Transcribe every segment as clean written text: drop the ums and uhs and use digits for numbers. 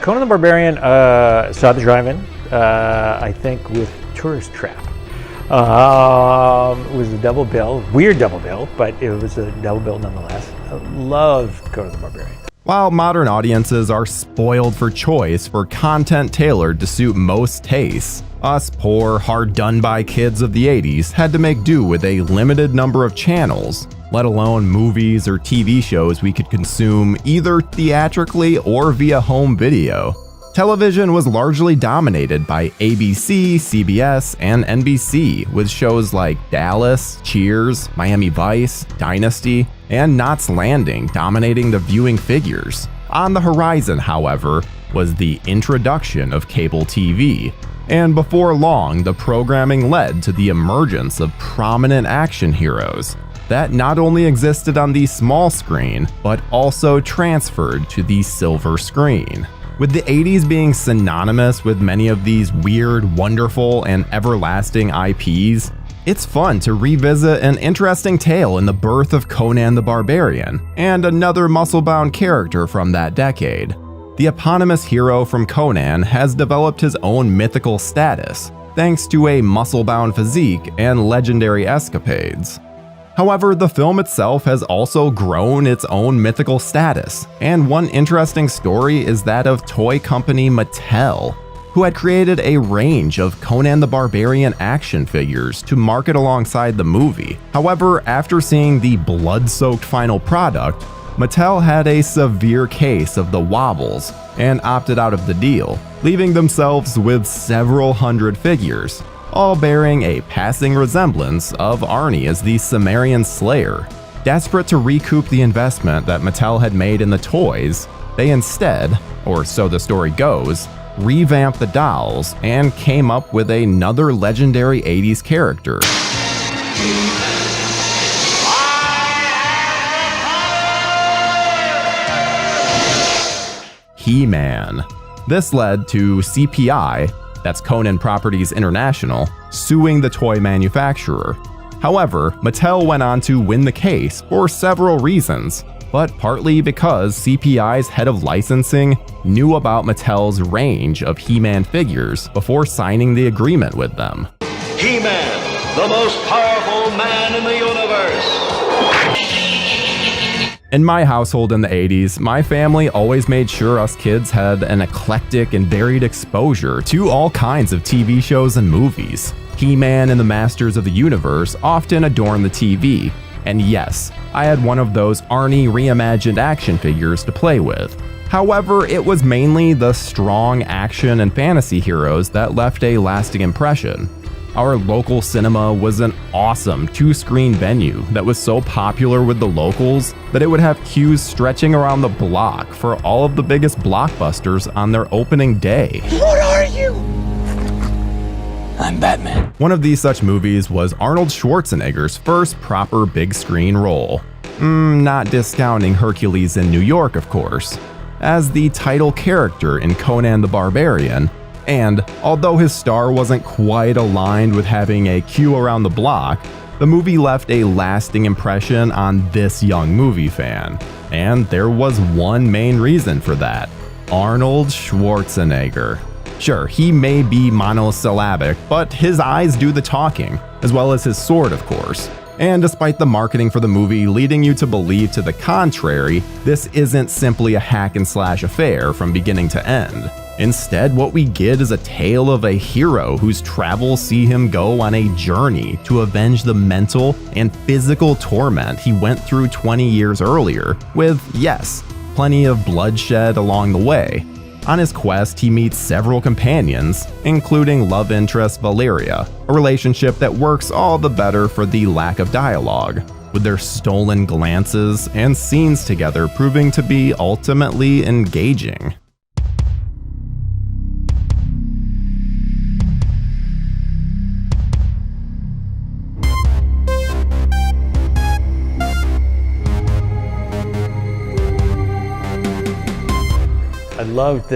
Conan the Barbarian, saw the drive-in, I think with Tourist Trap. It was a double bill, weird double bill, but it was a double bill nonetheless. I loved Conan the Barbarian. While modern audiences are spoiled for choice for content tailored to suit most tastes, us poor, hard-done-by kids of the 80s had to make do with a limited number of channels, let alone movies or TV shows we could consume either theatrically or via home video. Television was largely dominated by ABC, CBS, and NBC, with shows like Dallas, Cheers, Miami Vice, Dynasty, and Knots Landing dominating the viewing figures. On the horizon, however, was the introduction of cable TV, and before long, the programming led to the emergence of prominent action heroes that not only existed on the small screen, but also transferred to the silver screen. With the 80s being synonymous with many of these weird, wonderful, and everlasting IPs, it's fun to revisit an interesting tale in the birth of Conan the Barbarian, and another muscle-bound character from that decade. The eponymous hero from Conan has developed his own mythical status, thanks to a muscle-bound physique and legendary escapades. However, the film itself has also grown its own mythical status, and one interesting story is that of toy company Mattel, who had created a range of Conan the Barbarian action figures to market alongside the movie. However, after seeing the blood-soaked final product, Mattel had a severe case of the wobbles and opted out of the deal, leaving themselves with several hundred figures, all bearing a passing resemblance of Arnie as the Sumerian Slayer. Desperate to recoup the investment that Mattel had made in the toys, they instead, or so the story goes, revamped the dolls and came up with another legendary 80s character. He-Man. This led to CPI, that's Conan Properties International, suing the toy manufacturer. However, Mattel went on to win the case for several reasons, but partly because CPI's head of licensing knew about Mattel's range of He-Man figures before signing the agreement with them. He-Man, the most powerful man in the universe. In my household in the 80s, my family always made sure us kids had an eclectic and varied exposure to all kinds of TV shows and movies. He-Man and the Masters of the Universe often adorned the TV, and yes, I had one of those Arnie reimagined action figures to play with. However, it was mainly the strong action and fantasy heroes that left a lasting impression. Our local cinema was an awesome two-screen venue that was so popular with the locals that it would have queues stretching around the block for all of the biggest blockbusters on their opening day. What are you? I'm Batman. One of these such movies was Arnold Schwarzenegger's first proper big screen role. Not discounting Hercules in New York, of course. As the title character in Conan the Barbarian, and although his star wasn't quite aligned with having a queue around the block, the movie left a lasting impression on this young movie fan. And there was one main reason for that: Arnold Schwarzenegger. Sure, he may be monosyllabic, but his eyes do the talking, as well as his sword, of course. And despite the marketing for the movie leading you to believe to the contrary, this isn't simply a hack and slash affair from beginning to end. Instead, what we get is a tale of a hero whose travels see him go on a journey to avenge the mental and physical torment he went through 20 years earlier, with, yes, plenty of bloodshed along the way. On his quest, he meets several companions, including love interest Valeria, a relationship that works all the better for the lack of dialogue, with their stolen glances and scenes together proving to be ultimately engaging. I love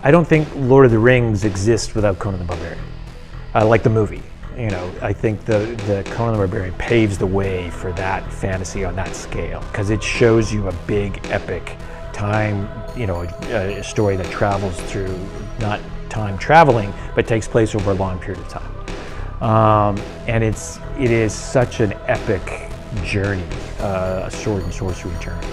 I don't think Lord of the Rings exists without Conan the Barbarian. Like the movie, you know, I think the Conan the Barbarian paves the way for that fantasy on that scale, because it shows you a big epic time, a story that travels through, not time traveling, but takes place over a long period of time. And it is such an epic journey, a sword and sorcery journey.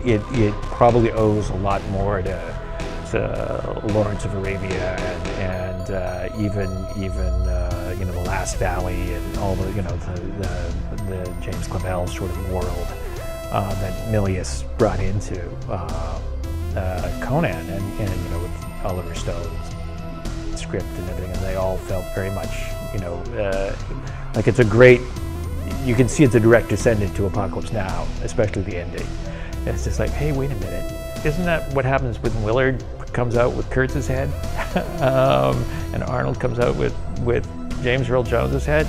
It probably owes a lot more to Lawrence of Arabia and even the Last Valley and all the the James Clavell sort of world that Milius brought into Conan and with Oliver Stone's script and everything, and they all felt very much like it's a great. You can see it's a direct descendant to Apocalypse Now, especially the ending. And it's just like, hey, wait a minute, isn't that what happens when Willard comes out with Kurtz's head, and Arnold comes out with James Earl Jones's head?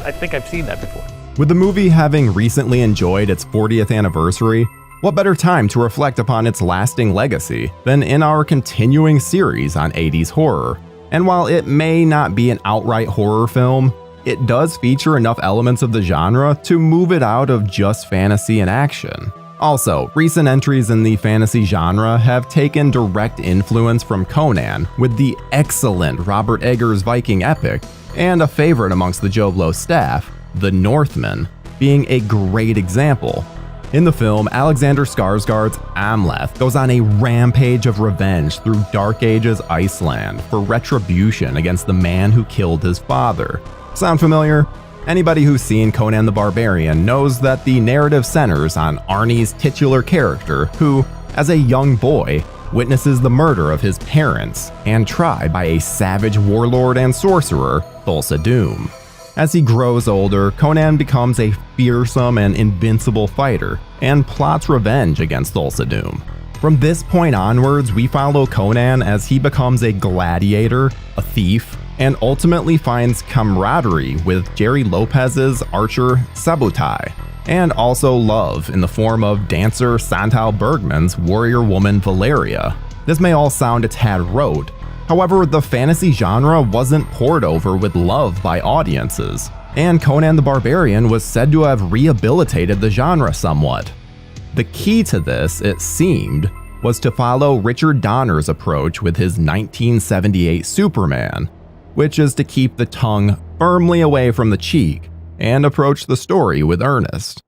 I think I've seen that before. With the movie having recently enjoyed its 40th anniversary, what better time to reflect upon its lasting legacy than in our continuing series on 80s horror? And while it may not be an outright horror film, it does feature enough elements of the genre to move it out of just fantasy and action. Also, recent entries in the fantasy genre have taken direct influence from Conan, with the excellent Robert Eggers Viking epic, and a favorite amongst the JoBlo staff, The Northman, being a great example. In the film, Alexander Skarsgård's Amleth goes on a rampage of revenge through Dark Ages Iceland for retribution against the man who killed his father. Sound familiar? Anybody who's seen Conan the Barbarian knows that the narrative centers on Arnie's titular character who, as a young boy, witnesses the murder of his parents and tried by a savage warlord and sorcerer, Thulsa Doom. As he grows older, Conan becomes a fearsome and invincible fighter and plots revenge against Thulsa Doom. From this point onwards, we follow Conan as he becomes a gladiator, a thief, and ultimately finds camaraderie with Jerry Lopez's archer Sabutai, and also love in the form of dancer Santal Bergman's warrior woman Valeria. This may all sound a tad rote, however, the fantasy genre wasn't poured over with love by audiences, and Conan the Barbarian was said to have rehabilitated the genre somewhat. The key to this, it seemed, was to follow Richard Donner's approach with his 1978 Superman, which is to keep the tongue firmly away from the cheek and approach the story with earnest.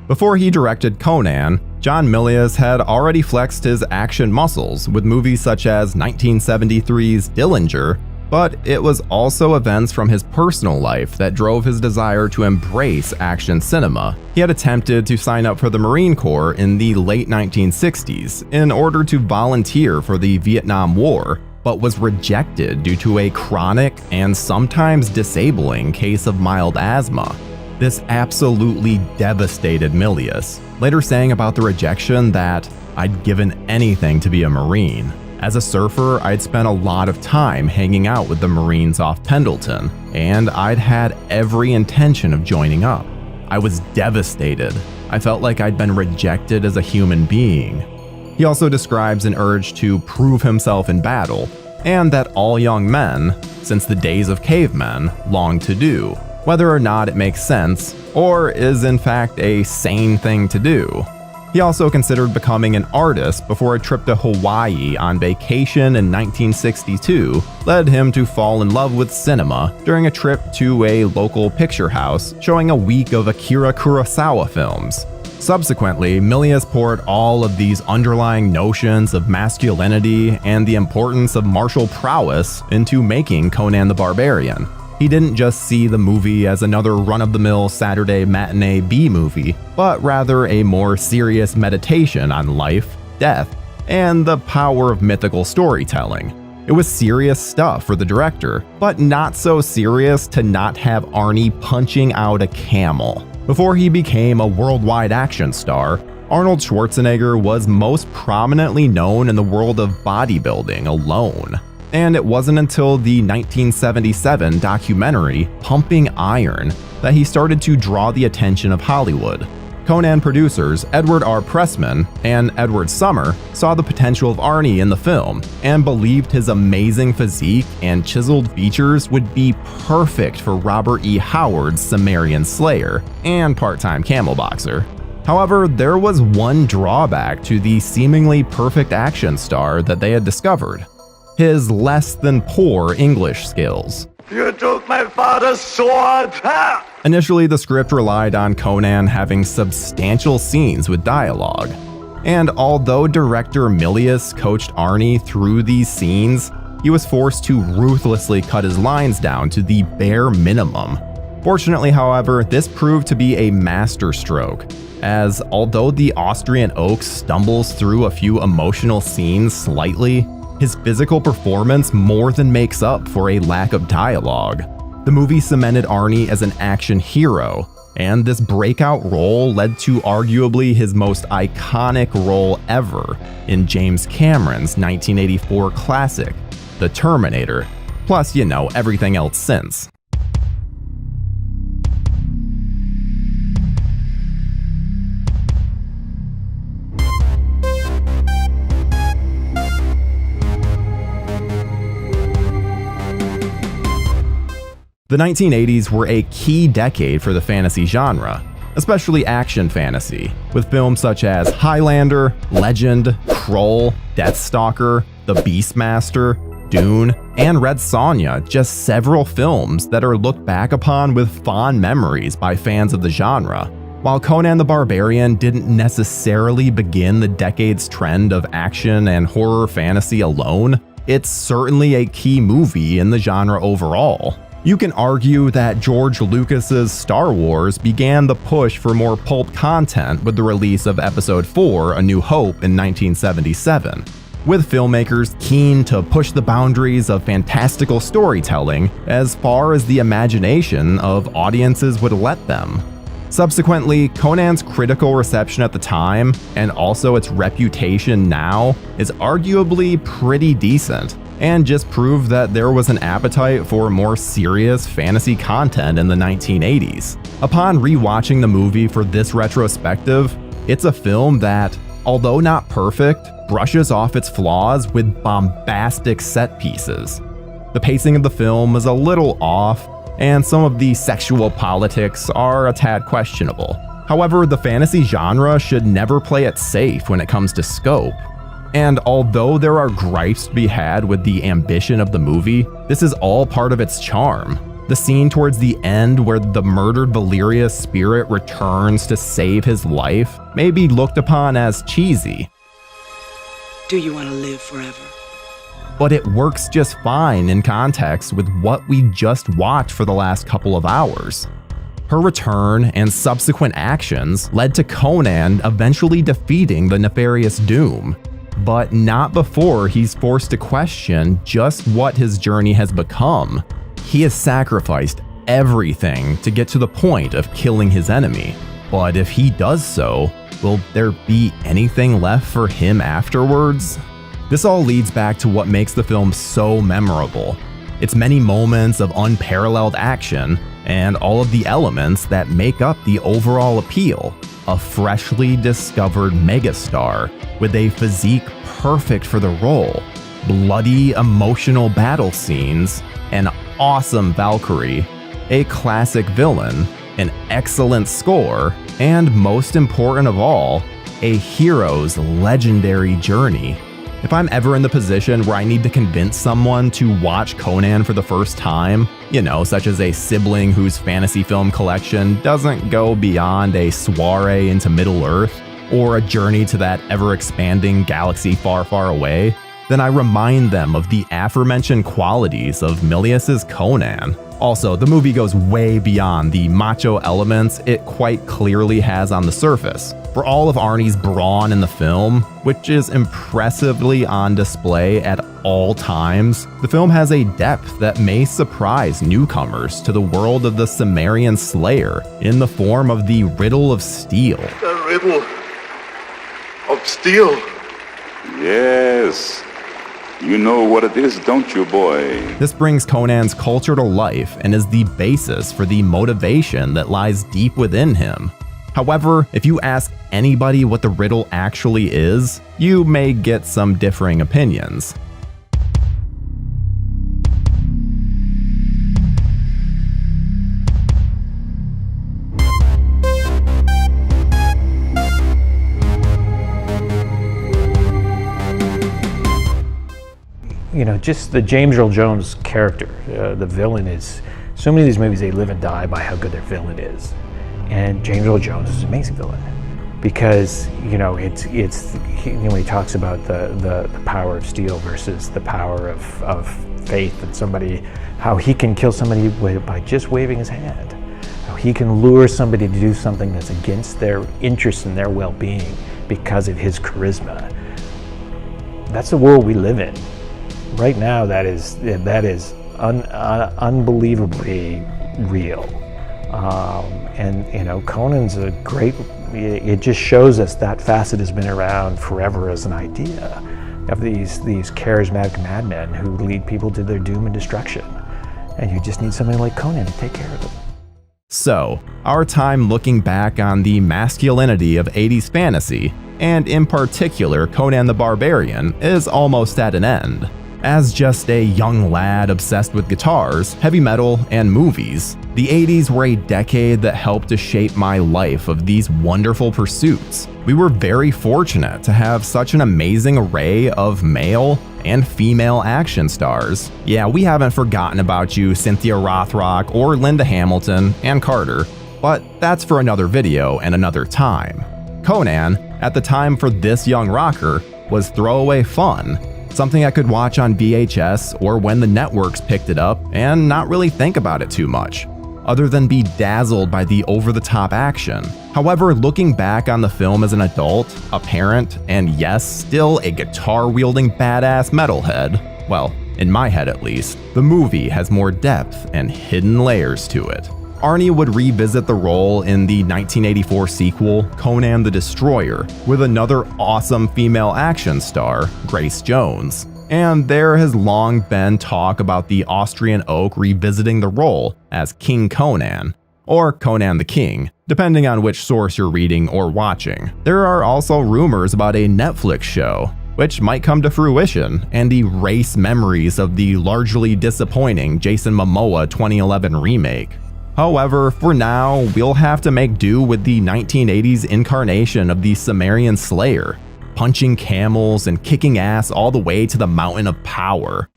Before he directed Conan, John Milius had already flexed his action muscles with movies such as 1973's Dillinger, but it was also events from his personal life that drove his desire to embrace action cinema. He had attempted to sign up for the Marine Corps in the late 1960s in order to volunteer for the Vietnam War, but was rejected due to a chronic and sometimes disabling case of mild asthma. This absolutely devastated Milius, later saying about the rejection that, "I'd given anything to be a Marine. As a surfer, I'd spent a lot of time hanging out with the Marines off Pendleton, and I'd had every intention of joining up. I was devastated. I felt like I'd been rejected as a human being." He also describes an urge to prove himself in battle, and that all young men, since the days of cavemen, long to do, whether or not it makes sense, or is in fact a sane thing to do. He also considered becoming an artist before a trip to Hawaii on vacation in 1962 led him to fall in love with cinema during a trip to a local picture house showing a week of Akira Kurosawa films. Subsequently, Milius poured all of these underlying notions of masculinity and the importance of martial prowess into making Conan the Barbarian. He didn't just see the movie as another run-of-the-mill Saturday matinee B-movie, but rather a more serious meditation on life, death, and the power of mythical storytelling. It was serious stuff for the director, but not so serious to not have Arnie punching out a camel. Before he became a worldwide action star, Arnold Schwarzenegger was most prominently known in the world of bodybuilding alone. And it wasn't until the 1977 documentary Pumping Iron that he started to draw the attention of Hollywood. Conan producers Edward R. Pressman and Edward Summer saw the potential of Arnie in the film and believed his amazing physique and chiseled features would be perfect for Robert E. Howard's Cimmerian Slayer and part-time camel boxer. However, there was one drawback to the seemingly perfect action star that they had discovered: his less than poor English skills. You took my father's sword! Ha! Initially, the script relied on Conan having substantial scenes with dialogue. And although director Milius coached Arnie through these scenes, he was forced to ruthlessly cut his lines down to the bare minimum. Fortunately, however, this proved to be a masterstroke, as although the Austrian oak stumbles through a few emotional scenes slightly, his physical performance more than makes up for a lack of dialogue. The movie cemented Arnie as an action hero, and this breakout role led to arguably his most iconic role ever in James Cameron's 1984 classic, The Terminator, plus, everything else since. The 1980s were a key decade for the fantasy genre, especially action fantasy, with films such as Highlander, Legend, Krull, Deathstalker, The Beastmaster, Dune, and Red Sonja, just several films that are looked back upon with fond memories by fans of the genre. While Conan the Barbarian didn't necessarily begin the decade's trend of action and horror fantasy alone, it's certainly a key movie in the genre overall. You can argue that George Lucas's Star Wars began the push for more pulp content with the release of Episode 4, A New Hope in 1977, with filmmakers keen to push the boundaries of fantastical storytelling as far as the imagination of audiences would let them. Subsequently, Conan's critical reception at the time, and also its reputation now, is arguably pretty decent, and just proved that there was an appetite for more serious fantasy content in the 1980s. Upon rewatching the movie for this retrospective, it's a film that, although not perfect, brushes off its flaws with bombastic set pieces. The pacing of the film is a little off, and some of the sexual politics are a tad questionable. However, the fantasy genre should never play it safe when it comes to scope. And although there are gripes to be had with the ambition of the movie, this is all part of its charm. The scene towards the end where the murdered Valeria's spirit returns to save his life may be looked upon as cheesy. Do you want to live forever? But it works just fine in context with what we just watched for the last couple of hours. Her return and subsequent actions led to Conan eventually defeating the nefarious Doom, but not before he's forced to question just what his journey has become. He has sacrificed everything to get to the point of killing his enemy, but if he does so, will there be anything left for him afterwards? This all leads back to what makes the film so memorable. Its many moments of unparalleled action and all of the elements that make up the overall appeal. A freshly discovered megastar with a physique perfect for the role, bloody emotional battle scenes, an awesome Valkyrie, a classic villain, an excellent score, and most important of all, a hero's legendary journey. If I'm ever in the position where I need to convince someone to watch Conan for the first time, such as a sibling whose fantasy film collection doesn't go beyond a soiree into Middle-earth, or a journey to that ever-expanding galaxy far, far away, then I remind them of the aforementioned qualities of Milius's Conan. Also, the movie goes way beyond the macho elements it quite clearly has on the surface. For all of Arnie's brawn in the film, which is impressively on display at all times, the film has a depth that may surprise newcomers to the world of the Cimmerian Slayer in the form of the Riddle of Steel. The riddle of steel. Yes. You know what it is, don't you, boy? This brings Conan's culture to life and is the basis for the motivation that lies deep within him. However, if you ask anybody what the riddle actually is, you may get some differing opinions. You know, just the James Earl Jones character, the villain is, so many of these movies, they live and die by how good their villain is. And James Earl Jones is an amazing villain because, you know, when he talks about the power of steel versus the power of faith and somebody, how he can kill somebody by just waving his hand, how he can lure somebody to do something that's against their interests and their well-being because of his charisma. That's the world we live in. Right now, that is unbelievably real, and you know, Conan's a great. It just shows us that facet has been around forever as an idea of these charismatic madmen who lead people to their doom and destruction, and you just need somebody like Conan to take care of them. So, our time looking back on the masculinity of 80s fantasy, and in particular Conan the Barbarian, is almost at an end. As just a young lad obsessed with guitars, heavy metal, and movies, the 80s were a decade that helped to shape my life of these wonderful pursuits. We were very fortunate to have such an amazing array of male and female action stars. Yeah, we haven't forgotten about you, Cynthia Rothrock or Linda Hamilton and Carter, but that's for another video and another time. Conan, at the time for this young rocker, was throwaway fun. Something I could watch on VHS or when the networks picked it up and not really think about it too much, other than be dazzled by the over-the-top action. However, looking back on the film as an adult, a parent, and yes, still a guitar-wielding badass metalhead, well, in my head at least, the movie has more depth and hidden layers to it. Arnie would revisit the role in the 1984 sequel, Conan the Destroyer, with another awesome female action star, Grace Jones. And there has long been talk about the Austrian Oak revisiting the role as King Conan, or Conan the King, depending on which source you're reading or watching. There are also rumors about a Netflix show, which might come to fruition and erase memories of the largely disappointing Jason Momoa 2011 remake. However, for now, we'll have to make do with the 1980s incarnation of the Sumerian Slayer, punching camels and kicking ass all the way to the Mountain of Power.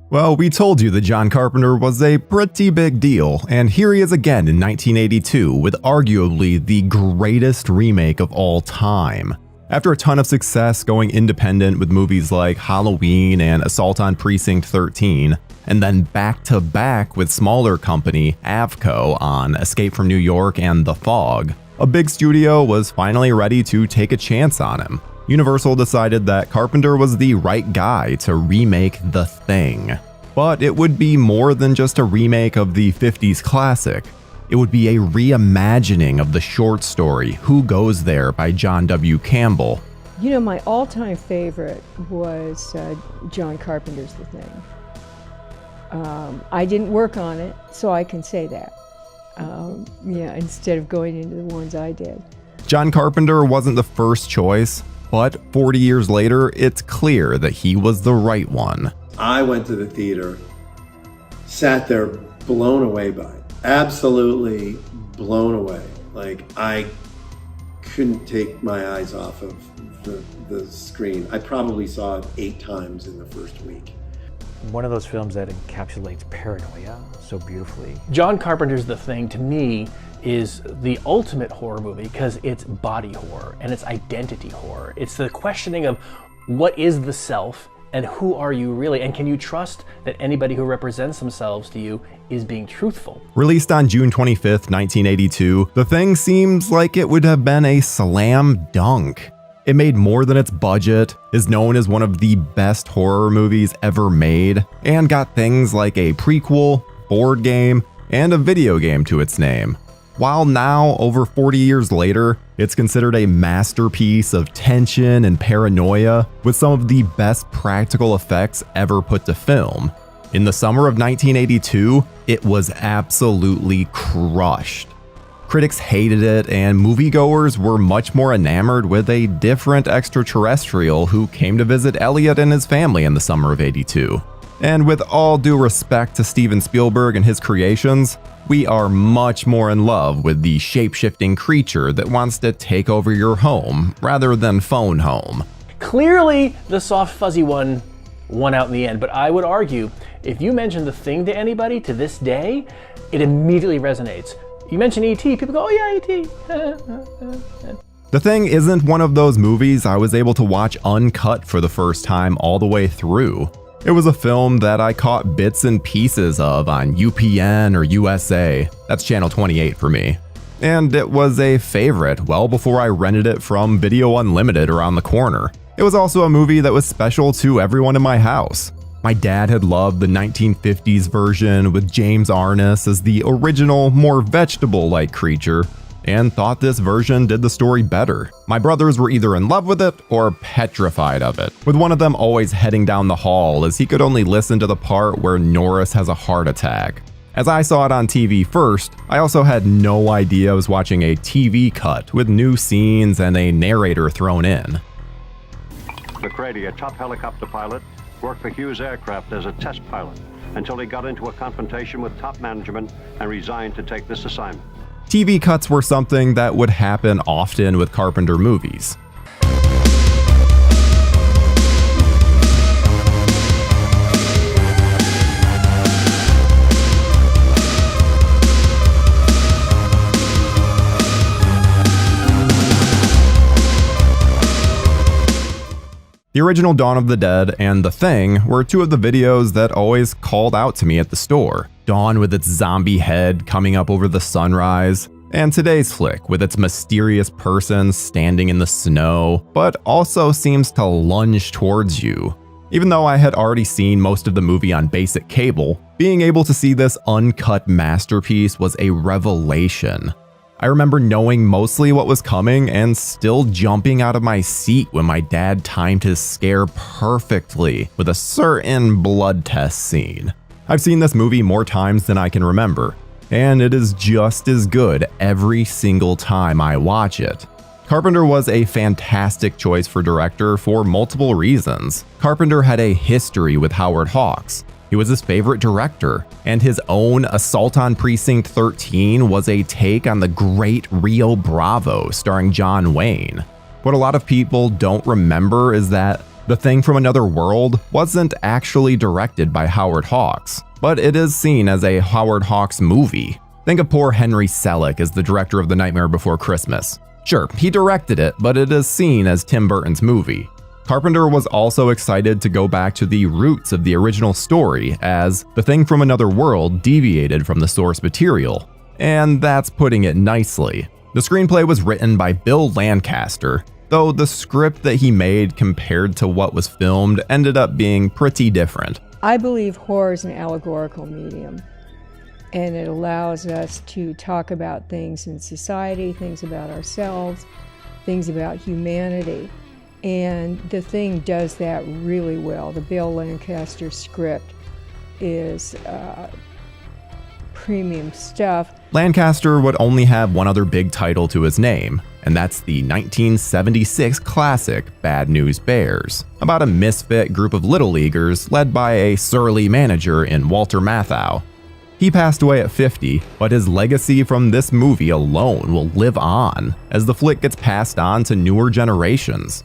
Well, we told you that John Carpenter was a pretty big deal, and here he is again in 1982 with arguably the greatest remake of all time. After a ton of success going independent with movies like Halloween and Assault on Precinct 13, and then back-to-back with smaller company Avco on Escape from New York and The Fog, a big studio was finally ready to take a chance on him. Universal decided that Carpenter was the right guy to remake The Thing. But it would be more than just a remake of the 50s classic. It would be a reimagining of the short story Who Goes There by John W. Campbell. You know, my all-time favorite was John Carpenter's The Thing. I didn't work on it, so I can say that. Instead of going into the ones I did. John Carpenter wasn't the first choice, but 40 years later, it's clear that he was the right one. I went to the theater, sat there blown away by it. Absolutely blown away. Like, I couldn't take my eyes off of the screen. I probably saw it 8 times in the first week. One of those films that encapsulates paranoia so beautifully. John Carpenter's The Thing, to me, is the ultimate horror movie because it's body horror and it's identity horror. It's the questioning of what is the self and who are you really, and can you trust that anybody who represents themselves to you is being truthful? Released on June 25th, 1982, The Thing seems like it would have been a slam dunk. It made more than its budget, is known as one of the best horror movies ever made, and got things like a prequel, board game, and a video game to its name. while now, over 40 years later, it's considered a masterpiece of tension and paranoia with some of the best practical effects ever put to film. In the summer of 1982, it was absolutely crushed. Critics hated it, and moviegoers were much more enamored with a different extraterrestrial who came to visit Elliot and his family in the summer of '82. And with all due respect to Steven Spielberg and his creations, we are much more in love with the shape-shifting creature that wants to take over your home rather than phone home. Clearly, the soft fuzzy one won out in the end, but I would argue if you mention The Thing to anybody to this day, it immediately resonates. You mention E.T., people go, oh yeah, E.T. The Thing isn't one of those movies I was able to watch uncut for the first time all the way through. It was a film that I caught bits and pieces of on UPN or USA. That's channel 28 for me. And it was a favorite well before I rented it from Video Unlimited around the corner. It was also a movie that was special to everyone in my house. My dad had loved the 1950s version with James Arness as the original, more vegetable-like creature, and thought this version did the story better. My brothers were either in love with it or petrified of it, with one of them always heading down the hall as he could only listen to the part where Norris has a heart attack. As I saw it on TV first, I also had no idea I was watching a TV cut with new scenes and a narrator thrown in. McCready, a top helicopter pilot, worked for Hughes Aircraft as a test pilot until he got into a confrontation with top management and resigned to take this assignment. TV cuts were something that would happen often with Carpenter movies. The original Dawn of the Dead and The Thing were two of the videos that always called out to me at the store. Dawn with its zombie head coming up over the sunrise, and today's flick with its mysterious person standing in the snow, but also seems to lunge towards you. Even though I had already seen most of the movie on basic cable, being able to see this uncut masterpiece was a revelation. I remember knowing mostly what was coming and still jumping out of my seat when my dad timed his scare perfectly with a certain blood test scene. I've seen this movie more times than I can remember, and it is just as good every single time I watch it. Carpenter was a fantastic choice for director for multiple reasons. Carpenter had a history with Howard Hawks. He was his favorite director, and his own Assault on Precinct 13 was a take on the great Rio Bravo starring John Wayne. What a lot of people don't remember is that The Thing from Another World wasn't actually directed by Howard Hawks, but it is seen as a Howard Hawks movie. Think of poor Henry Selick as the director of The Nightmare Before Christmas. Sure, he directed it, but it is seen as Tim Burton's movie. Carpenter was also excited to go back to the roots of the original story, as The Thing from Another World deviated from the source material, and that's putting it nicely. The screenplay was written by Bill Lancaster, though the script that he made compared to what was filmed ended up being pretty different. I believe horror is an allegorical medium, and it allows us to talk about things in society, things about ourselves, things about humanity. And The Thing does that really well. The Bill Lancaster script is premium stuff. Lancaster would only have one other big title to his name, and that's the 1976 classic Bad News Bears, about a misfit group of little leaguers led by a surly manager in Walter Matthau. He passed away at 50, but his legacy from this movie alone will live on as the flick gets passed on to newer generations.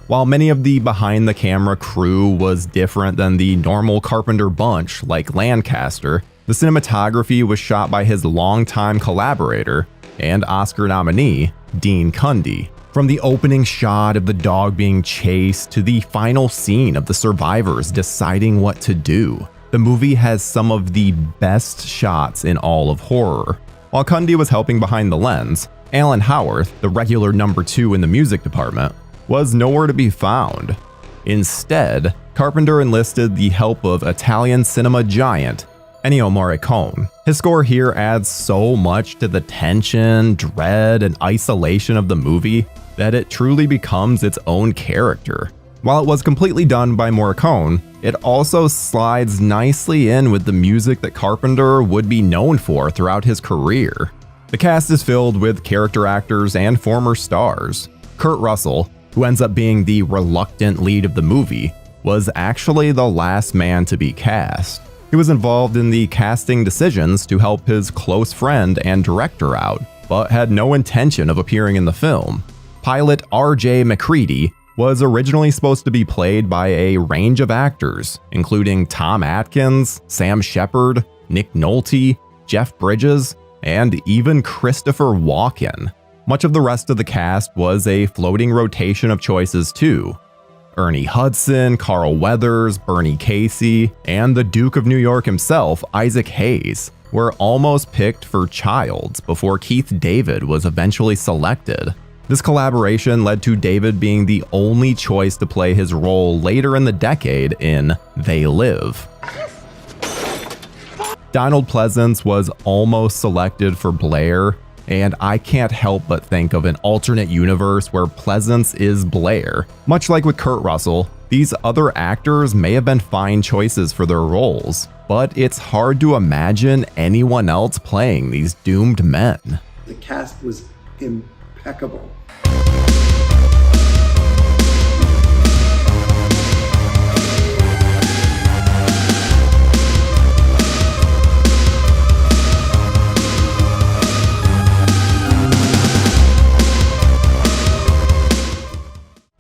While many of the behind-the-camera crew was different than the normal Carpenter bunch like Lancaster, the cinematography was shot by his longtime collaborator and Oscar nominee, Dean Cundey. From the opening shot of the dog being chased to the final scene of the survivors deciding what to do, the movie has some of the best shots in all of horror. While Cundey was helping behind the lens, Alan Howarth, the regular number 2 in the music department, was nowhere to be found. Instead, Carpenter enlisted the help of Italian cinema giant Ennio Morricone. His score here adds so much to the tension, dread, and isolation of the movie that it truly becomes its own character. While it was completely done by Morricone, it also slides nicely in with the music that Carpenter would be known for throughout his career. The cast is filled with character actors and former stars. Kurt Russell, who ends up being the reluctant lead of the movie, was actually the last man to be cast. He was involved in the casting decisions to help his close friend and director out, but had no intention of appearing in the film. Pilot R.J. MacReady was originally supposed to be played by a range of actors, including Tom Atkins, Sam Shepard, Nick Nolte, Jeff Bridges, and even Christopher Walken. Much of the rest of the cast was a floating rotation of choices too. Ernie Hudson, Carl Weathers, Bernie Casey, and the Duke of New York himself, Isaac Hayes, were almost picked for Childs before Keith David was eventually selected. This collaboration led to David being the only choice to play his role later in the decade in They Live. Donald Pleasance was almost selected for Blair, and I can't help but think of an alternate universe where Pleasance is Blair. Much like with Kurt Russell, these other actors may have been fine choices for their roles, but it's hard to imagine anyone else playing these doomed men. The cast was impeccable.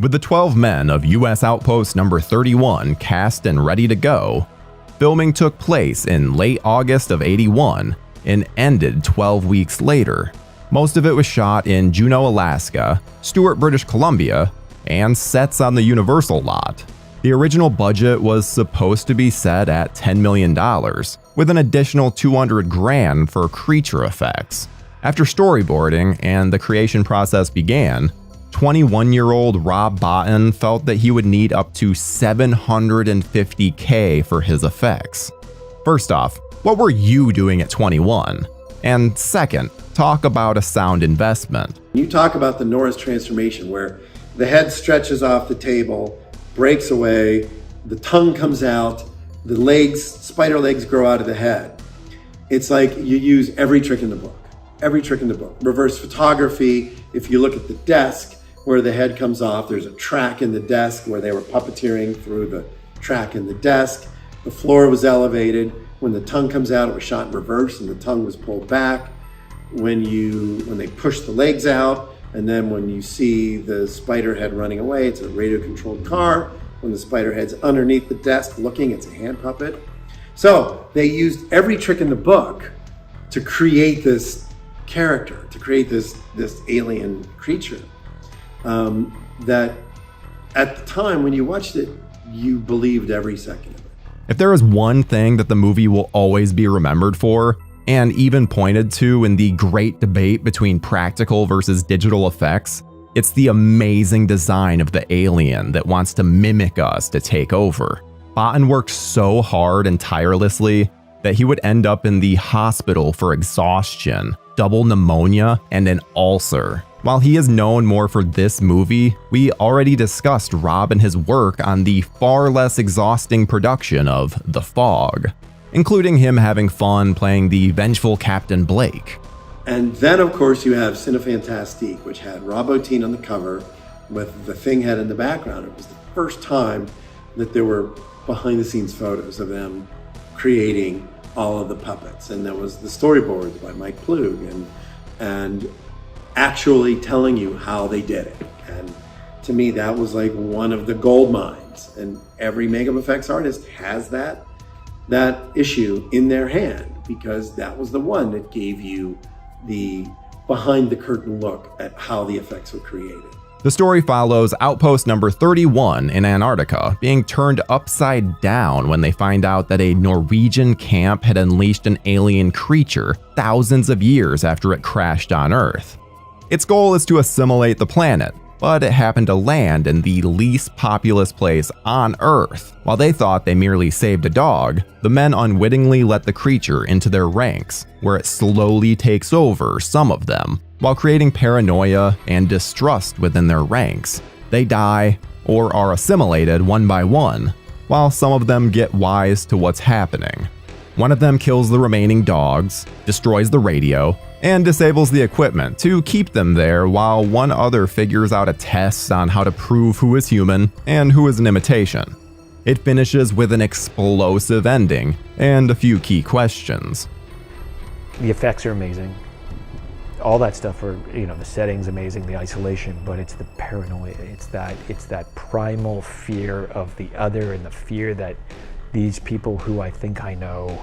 With the 12 men of U.S. Outpost Number 31 cast and ready to go, filming took place in late August of '81 and ended 12 weeks later. Most of it was shot in Juneau, Alaska, Stewart, British Columbia, and sets on the Universal lot. The original budget was supposed to be set at $10 million, with an additional $200,000 for creature effects. After storyboarding and the creation process began, 21-year-old Rob Bottin felt that he would need up to $750K for his effects. First off, what were you doing at 21? And second, talk about a sound investment. You talk about the Norris transformation where the head stretches off the table, breaks away, the tongue comes out, the legs, spider legs grow out of the head. It's like you use every trick in the book. Every trick in the book. Reverse photography, if you look at the desk, where the head comes off, there's a track in the desk where they were puppeteering through the track in the desk. The floor was elevated. When the tongue comes out, it was shot in reverse and the tongue was pulled back. When they push the legs out, and then when you see the spider head running away, it's a radio-controlled car. When the spider head's underneath the desk looking, it's a hand puppet. So they used every trick in the book to create this character, to create this alien creature. That at the time when you watched it, you believed every second of it. If there is one thing that the movie will always be remembered for, and even pointed to in the great debate between practical versus digital effects, it's the amazing design of the alien that wants to mimic us to take over. Bottin worked so hard and tirelessly that he would end up in the hospital for exhaustion, double pneumonia, and an ulcer. While he is known more for this movie, we already discussed Rob and his work on the far less exhausting production of The Fog, including him having fun playing the vengeful Captain Blake. And then, of course, you have Cinefantastique, which had Rob Bottin on the cover with the Thing head in the background. It was the first time that there were behind-the-scenes photos of them creating all of the puppets. And there was the storyboards by Mike Plug and actually telling you how they did it. And to me, that was like one of the gold mines. And every makeup effects artist has that issue in their hand, because that was the one that gave you the behind the curtain look at how the effects were created. The story follows Outpost Number 31 in Antarctica being turned upside down when they find out that a Norwegian camp had unleashed an alien creature thousands of years after it crashed on Earth. Its goal is to assimilate the planet, but it happened to land in the least populous place on Earth. While they thought they merely saved a dog, the men unwittingly let the creature into their ranks, where it slowly takes over some of them, while creating paranoia and distrust within their ranks. They die, or are assimilated one by one, while some of them get wise to what's happening. One of them kills the remaining dogs, destroys the radio, and disables the equipment to keep them there, while one other figures out a test on how to prove who is human and who is an imitation. It finishes with an explosive ending and a few key questions. The effects are amazing. All that stuff are, the setting's amazing, the isolation, but it's the paranoia. It's that primal fear of the other and the fear that these people who I think I know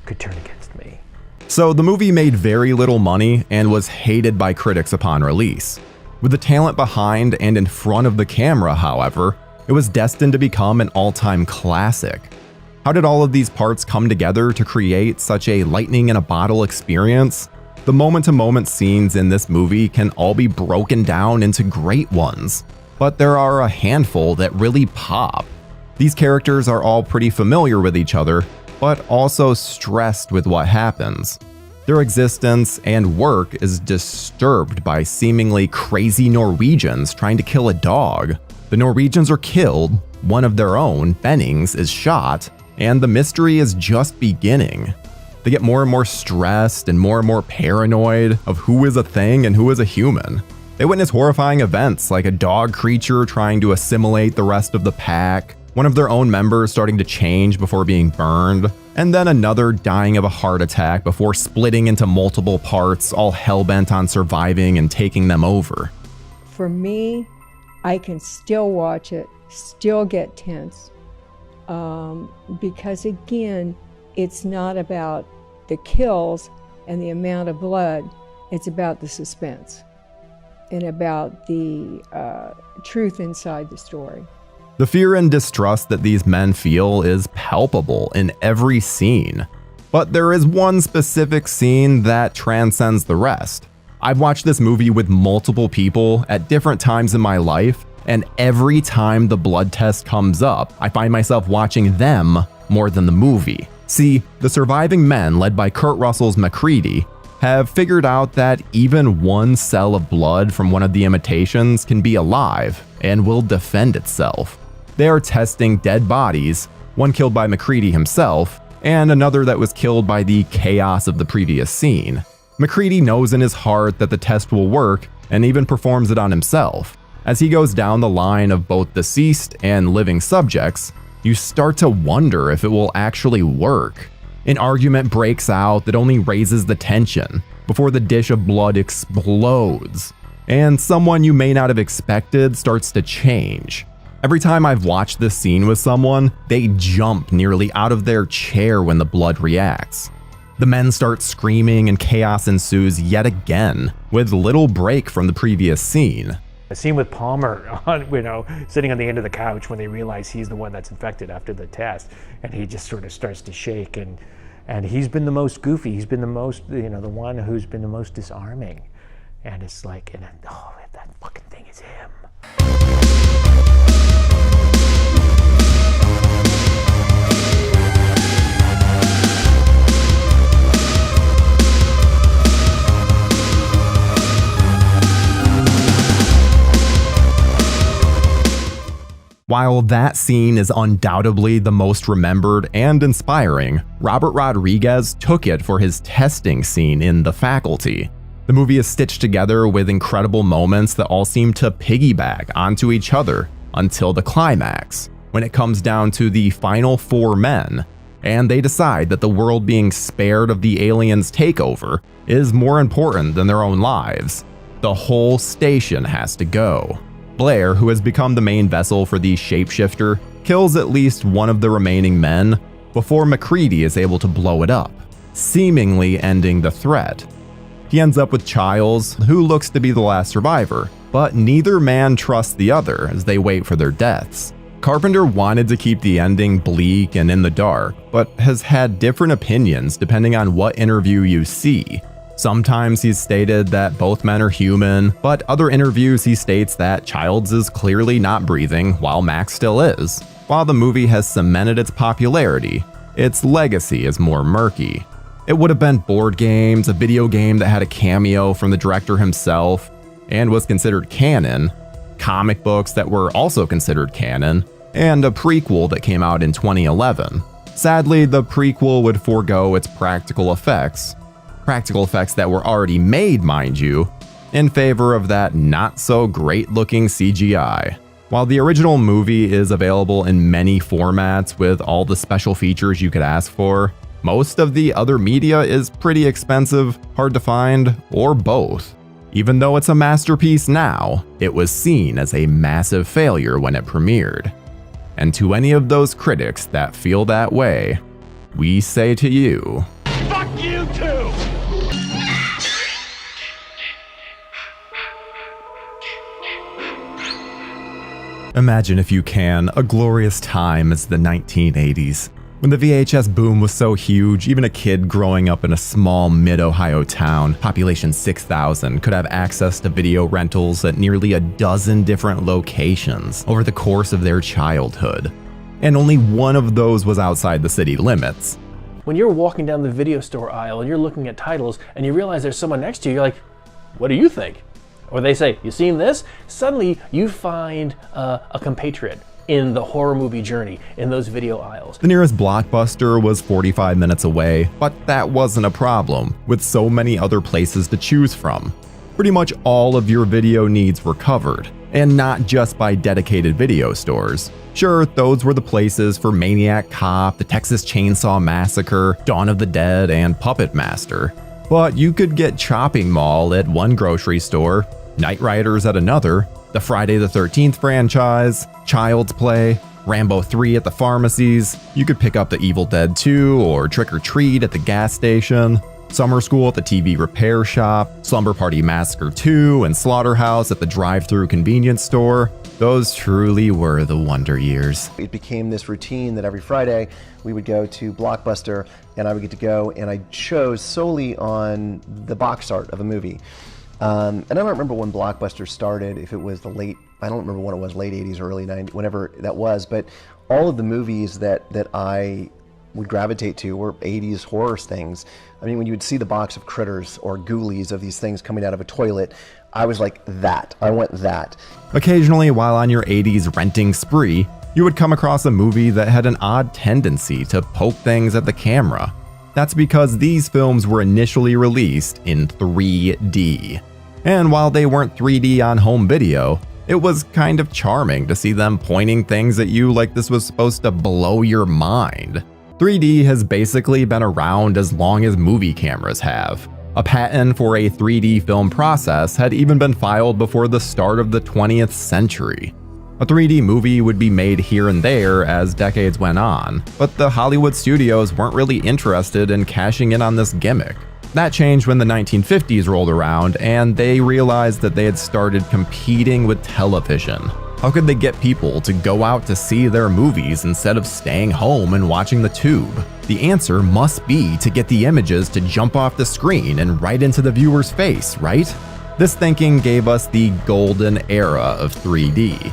could turn against me. So the movie made very little money and was hated by critics upon release. With the talent behind and in front of the camera, however, it was destined to become an all-time classic. How did all of these parts come together to create such a lightning-in-a-bottle experience? The moment-to-moment scenes in this movie can all be broken down into great ones, but there are a handful that really pop. These characters are all pretty familiar with each other, but also stressed with what happens. Their existence and work is disturbed by seemingly crazy Norwegians trying to kill a dog. The Norwegians are killed, one of their own, Bennings, is shot, and the mystery is just beginning. They get more and more stressed and more paranoid of who is a thing and who is a human. They witness horrifying events like a dog creature trying to assimilate the rest of the pack, one of their own members starting to change before being burned, and then another dying of a heart attack before splitting into multiple parts, all hell-bent on surviving and taking them over. For me, I can still watch it, still get tense, because again, it's not about the kills and the amount of blood, it's about the suspense and about the truth inside the story. The fear and distrust that these men feel is palpable in every scene. But there is one specific scene that transcends the rest. I've watched this movie with multiple people at different times in my life, and every time the blood test comes up, I find myself watching them more than the movie. See, the surviving men, led by Kurt Russell's MacReady, have figured out that even one cell of blood from one of the imitations can be alive and will defend itself. They are testing dead bodies, one killed by MacReady himself, and another that was killed by the chaos of the previous scene. MacReady knows in his heart that the test will work and even performs it on himself. As he goes down the line of both deceased and living subjects, you start to wonder if it will actually work. An argument breaks out that only raises the tension before the dish of blood explodes, and someone you may not have expected starts to change. Every time I've watched this scene with someone, they jump nearly out of their chair when the blood reacts. The men start screaming and chaos ensues yet again, with little break from the previous scene. The scene with Palmer, sitting on the end of the couch when they realize he's the one that's infected after the test, and he just sort of starts to shake, and he's been the most goofy. He's been the most, the one who's been the most disarming, and it's like, if that fucking thing is him. While that scene is undoubtedly the most remembered and inspiring, Robert Rodriguez took it for his testing scene in The Faculty. The movie is stitched together with incredible moments that all seem to piggyback onto each other until the climax, when it comes down to the final four men, and they decide that the world being spared of the aliens' takeover is more important than their own lives. The whole station has to go. Blair, who has become the main vessel for the shapeshifter, kills at least one of the remaining men before MacReady is able to blow it up, seemingly ending the threat. He ends up with Childs, who looks to be the last survivor, but neither man trusts the other as they wait for their deaths. Carpenter wanted to keep the ending bleak and in the dark, but has had different opinions depending on what interview you see. Sometimes he's stated that both men are human, but other interviews he states that Childs is clearly not breathing while Max still is. While the movie has cemented its popularity, its legacy is more murky. It would have been board games, a video game that had a cameo from the director himself and was considered canon, comic books that were also considered canon, and a prequel that came out in 2011. Sadly, the prequel would forego its practical effects that were already made, mind you, in favor of that not so great looking CGI. While the original movie is available in many formats with all the special features you could ask for, most of the other media is pretty expensive, hard to find, or both. Even though it's a masterpiece now, it was seen as a massive failure when it premiered. And to any of those critics that feel that way, we say to you, Fuck you too! Imagine, if you can, a glorious time as the 1980s. When the VHS boom was so huge, even a kid growing up in a small mid-Ohio town, population 6,000, could have access to video rentals at nearly a dozen different locations over the course of their childhood. And only one of those was outside the city limits. When you're walking down the video store aisle and you're looking at titles and you realize there's someone next to you, you're like, what do you think? Or they say, you seen this? Suddenly you find a compatriot in the horror movie journey in those video aisles. The nearest Blockbuster was 45 minutes away, but that wasn't a problem, with so many other places to choose from. Pretty much all of your video needs were covered, and not just by dedicated video stores. Sure, those were the places for Maniac Cop, the Texas Chainsaw Massacre, Dawn of the Dead, and Puppet Master. But you could get Chopping Mall at one grocery store, Knight Riders at another, the Friday the 13th franchise, Child's Play, Rambo 3 at the pharmacies. You could pick up the Evil Dead 2 or Trick or Treat at the gas station, Summer School at the TV repair shop, Slumber Party Massacre 2 and Slaughterhouse at the drive-thru convenience store. Those truly were the wonder years. It became this routine that every Friday we would go to Blockbuster and I would get to go, and I chose solely on the box art of a movie. And I don't remember when Blockbuster started, if it was I don't remember when it was, late 80s or early 90s, whenever that was, but all of the movies that I would gravitate to were 80s horror things. I mean, when you would see the box of Critters or Ghoulies of these things coming out of a toilet, I was like, I want that. Occasionally, while on your 80s renting spree, you would come across a movie that had an odd tendency to poke things at the camera. That's because these films were initially released in 3D. And while they weren't 3D on home video, it was kind of charming to see them pointing things at you like this was supposed to blow your mind. 3D has basically been around as long as movie cameras have. A patent for a 3D film process had even been filed before the start of the 20th century. A 3D movie would be made here and there as decades went on, but the Hollywood studios weren't really interested in cashing in on this gimmick. That changed when the 1950s rolled around and they realized that they had started competing with television. How could they get people to go out to see their movies instead of staying home and watching the tube? The answer must be to get the images to jump off the screen and right into the viewer's face, right? This thinking gave us the golden era of 3D.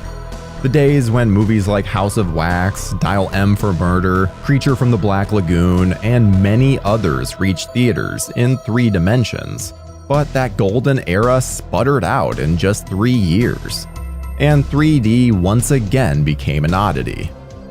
The days when movies like House of Wax, Dial M for Murder, Creature from the Black Lagoon, and many others reached theaters in 3 dimensions. But that golden era sputtered out in just 3 years. And 3D once again became an oddity.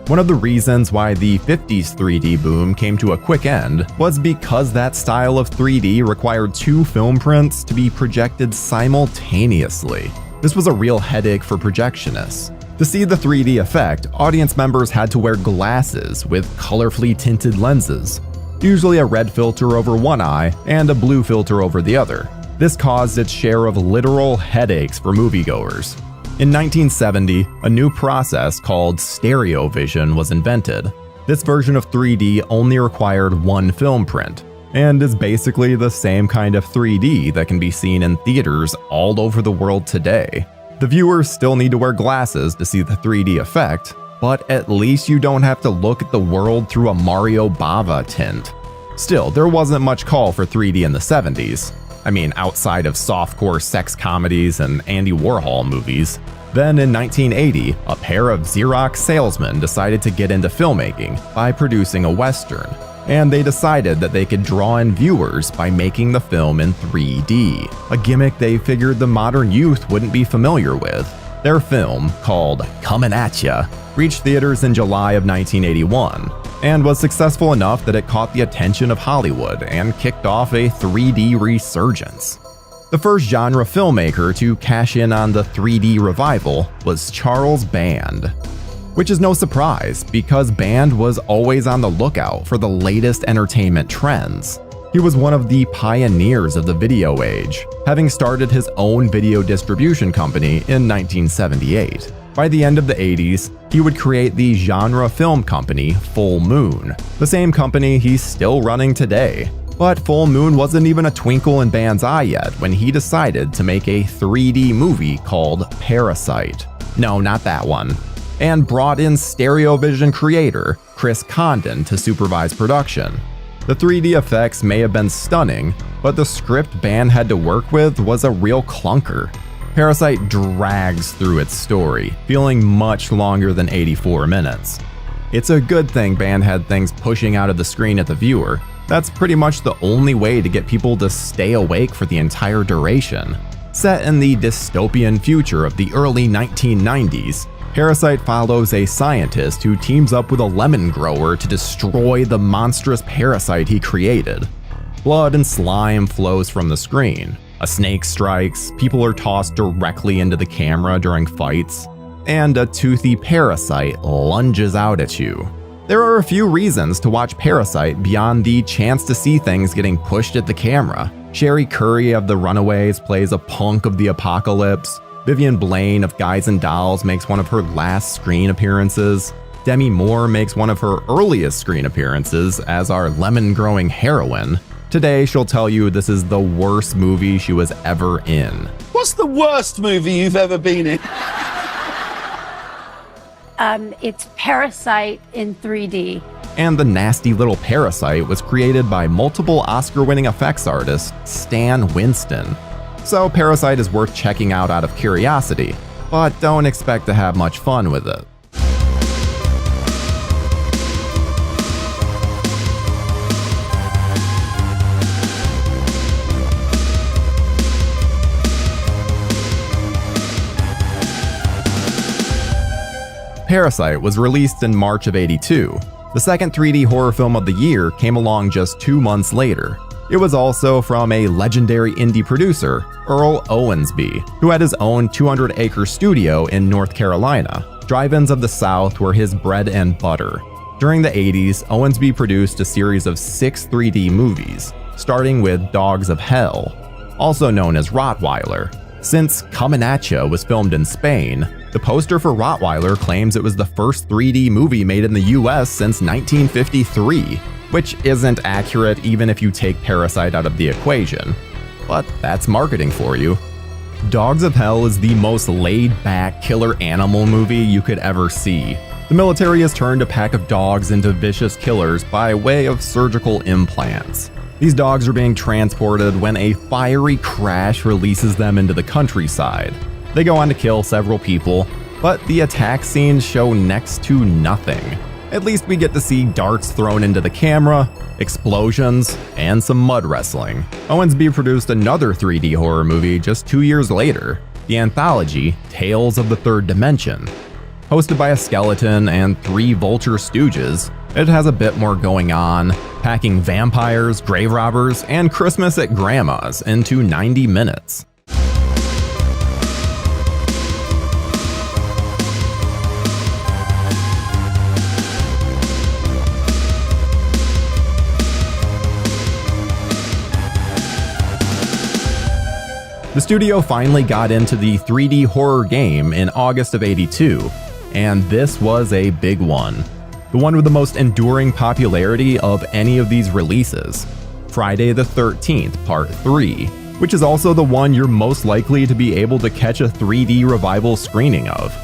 One of the reasons why the 50s 3D boom came to a quick end was because that style of 3D required 2 film prints to be projected simultaneously. This was a real headache for projectionists. To see the 3D effect, audience members had to wear glasses with colorfully tinted lenses, usually a red filter over one eye and a blue filter over the other. This caused its share of literal headaches for moviegoers. In 1970, a new process called stereo vision was invented. This version of 3D only required 1 film print, and is basically the same kind of 3D that can be seen in theaters all over the world today. The viewers still need to wear glasses to see the 3D effect, but at least you don't have to look at the world through a Mario Bava tint. Still, there wasn't much call for 3D in the 70s. I mean, outside of softcore sex comedies and Andy Warhol movies. Then in 1980, a pair of Xerox salesmen decided to get into filmmaking by producing a Western. And they decided that they could draw in viewers by making the film in 3D, a gimmick they figured the modern youth wouldn't be familiar with. Their film, called Comin' At Ya, reached theaters in July of 1981, and was successful enough that it caught the attention of Hollywood and kicked off a 3D resurgence. The first genre filmmaker to cash in on the 3D revival was Charles Band. Which is no surprise, because Band was always on the lookout for the latest entertainment trends. He was one of the pioneers of the video age, having started his own video distribution company in 1978. By the end of the 80s, he would create the genre film company Full Moon, the same company he's still running today. But Full Moon wasn't even a twinkle in Band's eye yet when he decided to make a 3D movie called Parasite. No, not that one. And brought in Stereovision creator Chris Condon to supervise production. The 3D effects may have been stunning, but the script Band had to work with was a real clunker. Parasite drags through its story, feeling much longer than 84 minutes. It's a good thing Band had things pushing out of the screen at the viewer. That's pretty much the only way to get people to stay awake for the entire duration. Set in the dystopian future of the early 1990s, Parasite follows a scientist who teams up with a lemon grower to destroy the monstrous parasite he created. Blood and slime flows from the screen. A snake strikes, people are tossed directly into the camera during fights, and a toothy parasite lunges out at you. There are a few reasons to watch Parasite beyond the chance to see things getting pushed at the camera. Sherry Curry of The Runaways plays a punk of the apocalypse. Vivian Blaine of Guys and Dolls makes one of her last screen appearances. Demi Moore makes one of her earliest screen appearances as our lemon-growing heroine. Today, she'll tell you this is the worst movie she was ever in. What's the worst movie you've ever been in? It's Parasite in 3D. And the nasty little parasite was created by multiple Oscar-winning effects artist Stan Winston. So Parasite is worth checking out of curiosity, but don't expect to have much fun with it. Parasite was released in March of '82. The second 3D horror film of the year came along just 2 months later. It was also from a legendary indie producer, Earl Owensby, who had his own 200-acre studio in North Carolina. Drive-ins of the South were his bread and butter. During the 80s, Owensby produced a series of 6 3D movies, starting with Dogs of Hell, also known as Rottweiler. Since Comin' At Ya was filmed in Spain, the poster for Rottweiler claims it was the first 3D movie made in the US since 1953, which isn't accurate even if you take Parasite out of the equation. But that's marketing for you. Dogs of Hell is the most laid-back killer animal movie you could ever see. The military has turned a pack of dogs into vicious killers by way of surgical implants. These dogs are being transported when a fiery crash releases them into the countryside. They go on to kill several people, but the attack scenes show next to nothing. At least we get to see darts thrown into the camera, explosions, and some mud wrestling. Owensby produced another 3D horror movie just 2 years later, the anthology Tales of the Third Dimension. Hosted by a skeleton and 3 vulture stooges, it has a bit more going on, packing vampires, grave robbers, and Christmas at Grandma's into 90 minutes. The studio finally got into the 3D horror game in August of '82, and this was a big one. The one with the most enduring popularity of any of these releases, Friday the 13th Part 3, which is also the one you're most likely to be able to catch a 3D revival screening of.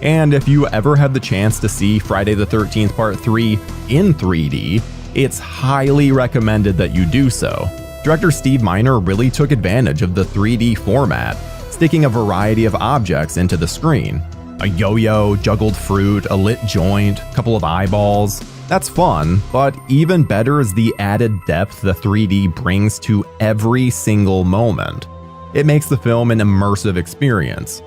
And if you ever have the chance to see Friday the 13th Part 3 in 3D, It's highly recommended that you do so. Director Steve Miner really took advantage of the 3D format, sticking a variety of objects into the screen. A yo-yo, juggled fruit, a lit joint, a couple of eyeballs. That's fun, but even better is the added depth the 3D brings to every single moment. It makes the film an immersive experience.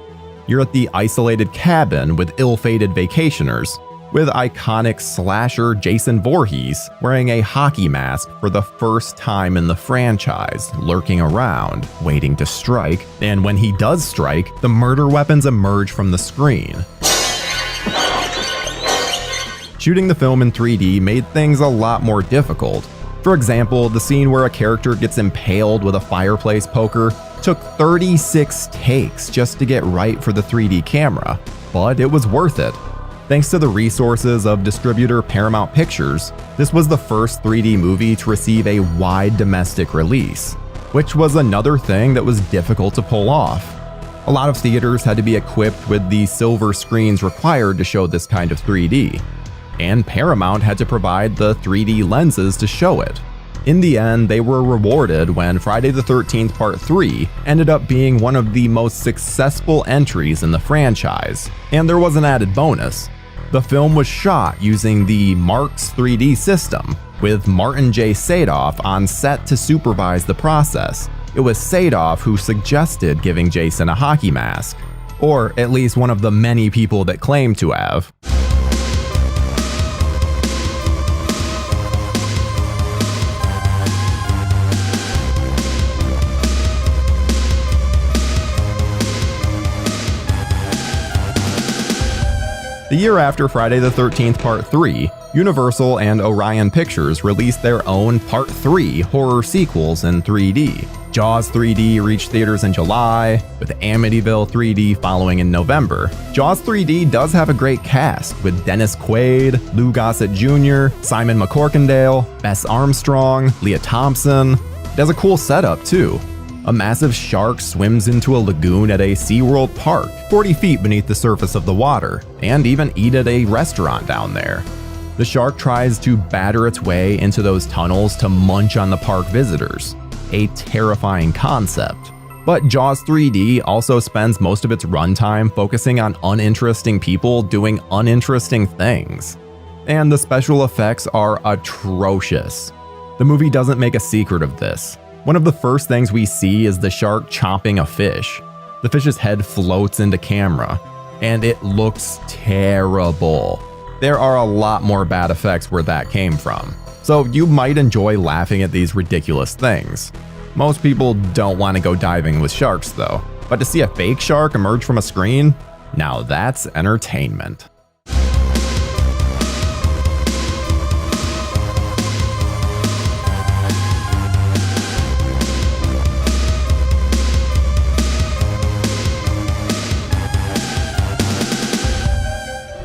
You're at the isolated cabin with ill-fated vacationers, with iconic slasher Jason Voorhees wearing a hockey mask for the first time in the franchise, lurking around, waiting to strike, and when he does strike, the murder weapons emerge from the screen. Shooting the film in 3D made things a lot more difficult. For example, the scene where a character gets impaled with a fireplace poker took 36 takes just to get right for the 3D camera, but it was worth it. Thanks to the resources of distributor Paramount Pictures, this was the first 3D movie to receive a wide domestic release, which was another thing that was difficult to pull off. A lot of theaters had to be equipped with the silver screens required to show this kind of 3D, and Paramount had to provide the 3D lenses to show it. In the end, they were rewarded when Friday the 13th Part 3 ended up being one of the most successful entries in the franchise, and there was an added bonus. The film was shot using the Marks 3D system, with Martin J. Sadoff on set to supervise the process. It was Sadoff who suggested giving Jason a hockey mask, or at least one of the many people that claim to have. The year after Friday the 13th Part 3, Universal and Orion Pictures released their own Part 3 horror sequels in 3D. Jaws 3D reached theaters in July, with Amityville 3D following in November. Jaws 3D does have a great cast, with Dennis Quaid, Lou Gossett Jr., Simon McCorkindale, Bess Armstrong, Leah Thompson. It has a cool setup too. A massive shark swims into a lagoon at a SeaWorld park, 40 feet beneath the surface of the water, and even eat at a restaurant down there. The shark tries to batter its way into those tunnels to munch on the park visitors. A terrifying concept. But Jaws 3D also spends most of its runtime focusing on uninteresting people doing uninteresting things. And the special effects are atrocious. The movie doesn't make a secret of this. One of the first things we see is the shark chomping a fish. The fish's head floats into camera, and it looks terrible. There are a lot more bad effects where that came from, so you might enjoy laughing at these ridiculous things. Most people don't want to go diving with sharks though, but to see a fake shark emerge from a screen, now that's entertainment.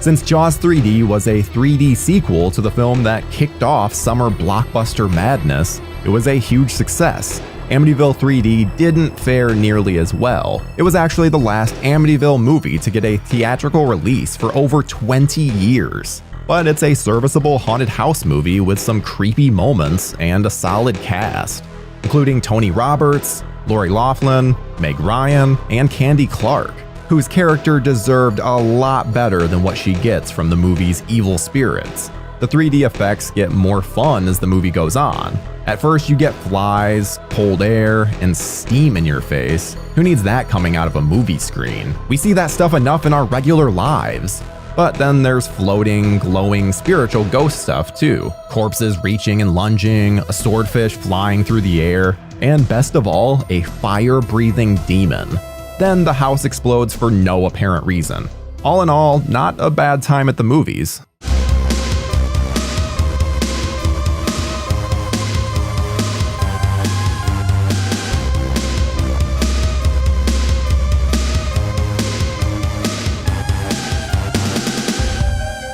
Since Jaws 3D was a 3D sequel to the film that kicked off summer blockbuster madness, it was a huge success. Amityville 3D didn't fare nearly as well. It was actually the last Amityville movie to get a theatrical release for over 20 years. But it's a serviceable haunted house movie with some creepy moments and a solid cast, including Tony Roberts, Lori Loughlin, Meg Ryan, and Candy Clark, whose character deserved a lot better than what she gets from the movie's evil spirits. The 3D effects get more fun as the movie goes on. At first you get flies, cold air, and steam in your face. Who needs that coming out of a movie screen? We see that stuff enough in our regular lives. But then there's floating, glowing, spiritual ghost stuff too. Corpses reaching and lunging, a swordfish flying through the air, and best of all, a fire-breathing demon. Then the house explodes for no apparent reason. All in all, not a bad time at the movies.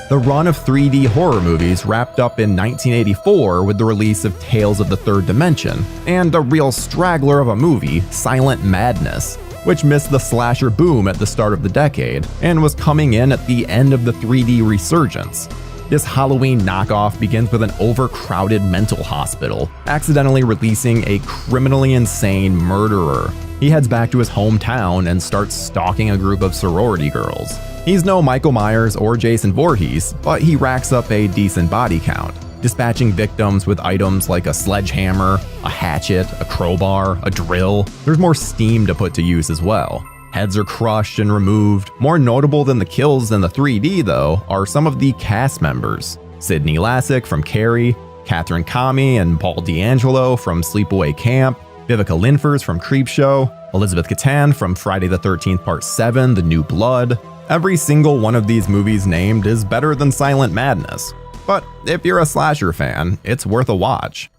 The run of 3D horror movies wrapped up in 1984 with the release of Tales of the Third Dimension, and a real straggler of a movie, Silent Madness, which missed the slasher boom at the start of the decade and was coming in at the end of the 3D resurgence. This Halloween knockoff begins with an overcrowded mental hospital, accidentally releasing a criminally insane murderer. He heads back to his hometown and starts stalking a group of sorority girls. He's no Michael Myers or Jason Voorhees, but he racks up a decent body count, dispatching victims with items like a sledgehammer, a hatchet, a crowbar, a drill. There's more steam to put to use as well. Heads are crushed and removed. More notable than the kills in the 3D, though, are some of the cast members. Sidney Lassick from Carrie, Catherine Kami and Paul D'Angelo from Sleepaway Camp, Vivica Linfors from Creepshow, Elizabeth Catan from Friday the 13th Part 7, The New Blood. Every single one of these movies named is better than Silent Madness. But if you're a slasher fan, it's worth a watch.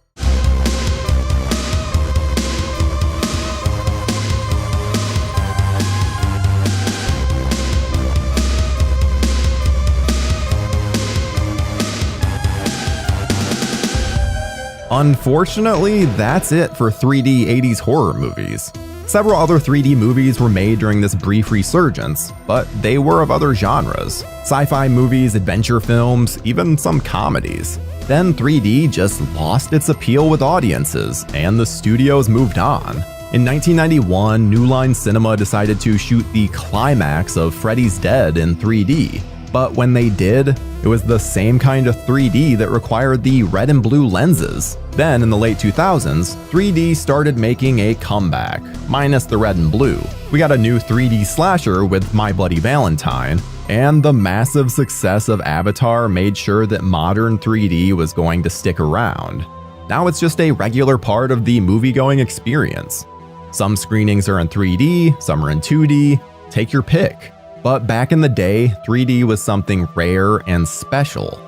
Unfortunately, that's it for 3D 80s horror movies. Several other 3D movies were made during this brief resurgence, but they were of other genres. Sci-fi movies, adventure films, even some comedies. Then 3D just lost its appeal with audiences, and the studios moved on. In 1991, New Line Cinema decided to shoot the climax of Freddy's Dead in 3D. But when they did, it was the same kind of 3D that required the red and blue lenses. Then in the late 2000s, 3D started making a comeback, minus the red and blue. We got a new 3D slasher with My Bloody Valentine, and the massive success of Avatar made sure that modern 3D was going to stick around. Now it's just a regular part of the movie-going experience. Some screenings are in 3D, some are in 2D, take your pick. But back in the day, 3D was something rare and special,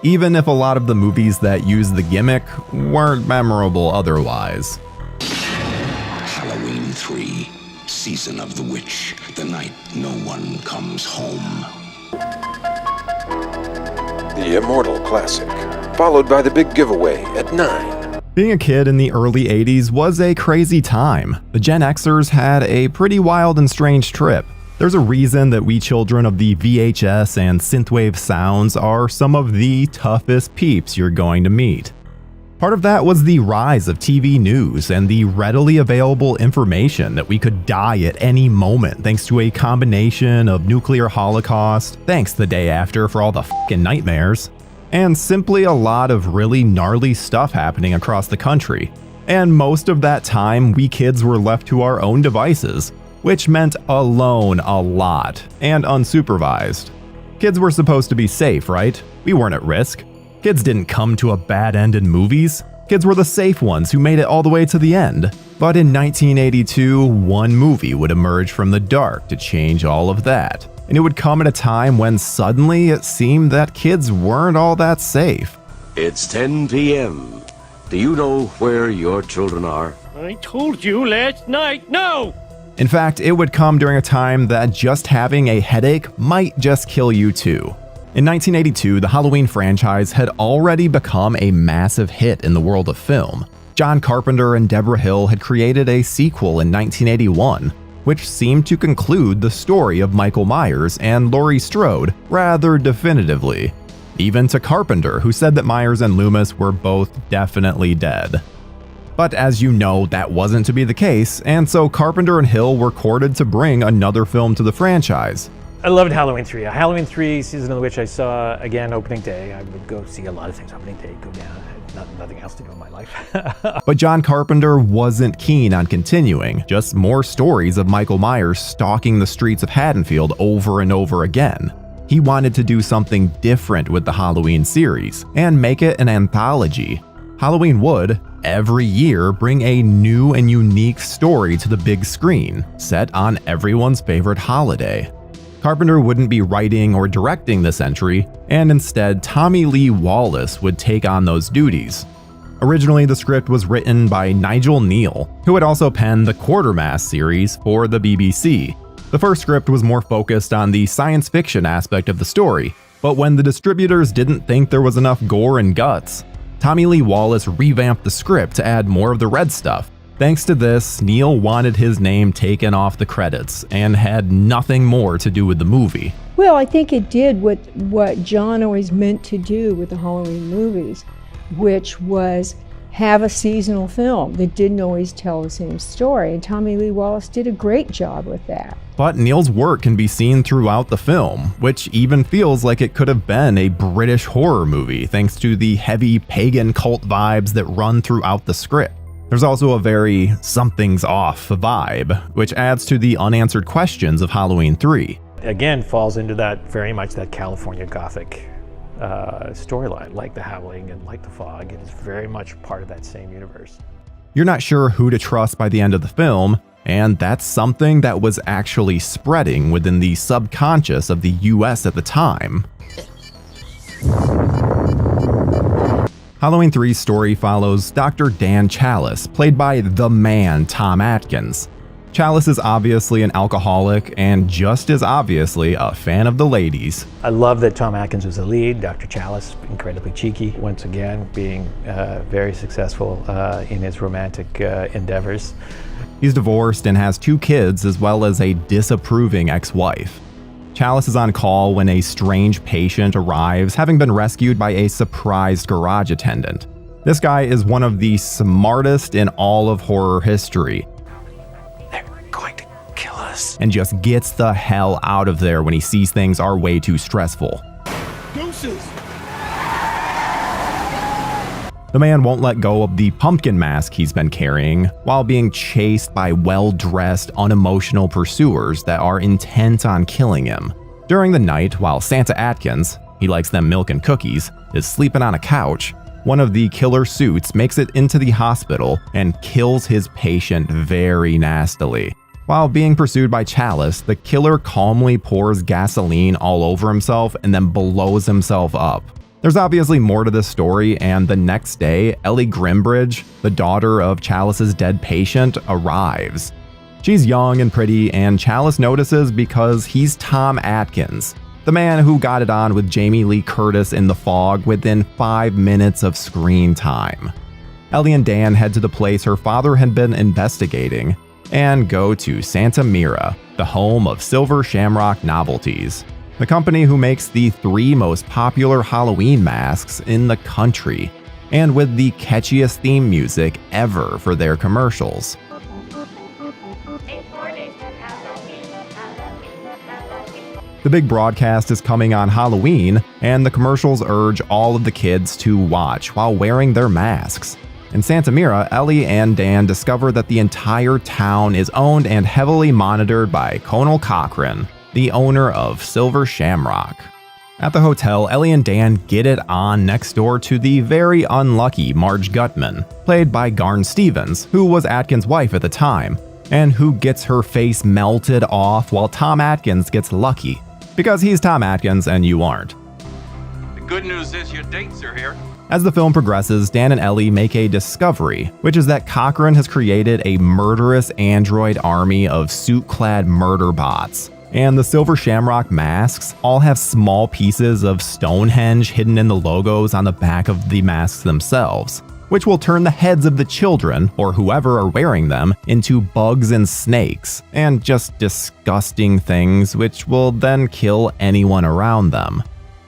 even if a lot of the movies that used the gimmick weren't memorable otherwise. Halloween 3, Season of the Witch, the night no one comes home. The Immortal Classic, followed by the big giveaway at 9. Being a kid in the early 80s was a crazy time. The Gen Xers had a pretty wild and strange trip. There's a reason that we children of the VHS and synthwave sounds are some of the toughest peeps you're going to meet. Part of that was the rise of TV news and the readily available information that we could die at any moment thanks to a combination of nuclear holocaust, thanks the day after for all the fucking nightmares, and simply a lot of really gnarly stuff happening across the country. And most of that time, we kids were left to our own devices, which meant alone a lot, and unsupervised. Kids were supposed to be safe, right? We weren't at risk. Kids didn't come to a bad end in movies. Kids were the safe ones who made it all the way to the end. But in 1982, one movie would emerge from the dark to change all of that. And it would come at a time when suddenly it seemed that kids weren't all that safe. It's 10 p.m. Do you know where your children are? I told you last night, no! In fact, it would come during a time that just having a headache might just kill you too. In 1982, the Halloween franchise had already become a massive hit in the world of film. John Carpenter and Deborah Hill had created a sequel in 1981, which seemed to conclude the story of Michael Myers and Laurie Strode rather definitively. Even to Carpenter, who said that Myers and Loomis were both definitely dead. But as you know, that wasn't to be the case, and so Carpenter and Hill were courted to bring another film to the franchise. I loved Halloween 3. Halloween 3, Season of the Witch, I saw again opening day. I would go see a lot of things opening day, go down. I had nothing else to do in my life. But John Carpenter wasn't keen on continuing, just more stories of Michael Myers stalking the streets of Haddonfield over and over again. He wanted to do something different with the Halloween series, and make it an anthology. Halloween would, every year, bring a new and unique story to the big screen, set on everyone's favorite holiday. Carpenter wouldn't be writing or directing this entry, and instead Tommy Lee Wallace would take on those duties. Originally, the script was written by Nigel Neal, who had also penned the Quatermass series for the BBC. The first script was more focused on the science fiction aspect of the story, but when the distributors didn't think there was enough gore and guts, Tommy Lee Wallace revamped the script to add more of the red stuff. Thanks to this, Neal wanted his name taken off the credits and had nothing more to do with the movie. Well, I think it did what John always meant to do with the Halloween movies, which was have a seasonal film that didn't always tell the same story. And Tommy Lee Wallace did a great job with that. But Neil's work can be seen throughout the film, which even feels like it could have been a British horror movie thanks to the heavy pagan cult vibes that run throughout the script. There's also a very something's off vibe, which adds to the unanswered questions of Halloween 3. Again, falls into that very much that California Gothic storyline, like The Howling and like The Fog. It is very much part of that same universe. You're not sure who to trust by the end of the film, and that's something that was actually spreading within the subconscious of the US at the time. Halloween 3's story follows Dr. Dan Chalice, played by the man Tom Atkins. Chalice is obviously an alcoholic and just as obviously a fan of the ladies. I love that Tom Atkins was the lead. Dr. Chalice, incredibly cheeky, once again, being very successful in his romantic endeavors. He's divorced and has 2 kids as well as a disapproving ex-wife. Chalice is on call when a strange patient arrives, having been rescued by a surprised garage attendant. This guy is one of the smartest in all of horror history. And just gets the hell out of there when he sees things are way too stressful. Deuces! The man won't let go of the pumpkin mask he's been carrying, while being chased by well-dressed, unemotional pursuers that are intent on killing him. During the night, while Santa Atkins, he likes them milk and cookies, is sleeping on a couch, one of the killer suits makes it into the hospital and kills his patient very nastily. While being pursued by Chalice, the killer calmly pours gasoline all over himself and then blows himself up. There's obviously more to this story, and the next day, Ellie Grimbridge, the daughter of Chalice's dead patient, arrives. She's young and pretty, and Chalice notices because he's Tom Atkins, the man who got it on with Jamie Lee Curtis in The Fog within 5 minutes of screen time. Ellie and Dan head to the place her father had been investigating, and go to Santa Mira, the home of Silver Shamrock Novelties, the company who makes the 3 most popular Halloween masks in the country, and with the catchiest theme music ever for their commercials. The big broadcast is coming on Halloween, and the commercials urge all of the kids to watch while wearing their masks. In Santa Mira, Ellie and Dan discover that the entire town is owned and heavily monitored by Conal Cochran, the owner of Silver Shamrock. At the hotel, Ellie and Dan get it on next door to the very unlucky Marge Gutman, played by Garn Stevens, who was Atkins' wife at the time, and who gets her face melted off while Tom Atkins gets lucky. Because he's Tom Atkins and you aren't. The good news is your dates are here. As the film progresses, Dan and Ellie make a discovery, which is that Cochran has created a murderous android army of suit-clad murder bots. And the Silver Shamrock masks all have small pieces of Stonehenge hidden in the logos on the back of the masks themselves, which will turn the heads of the children, or whoever are wearing them, into bugs and snakes, and just disgusting things which will then kill anyone around them.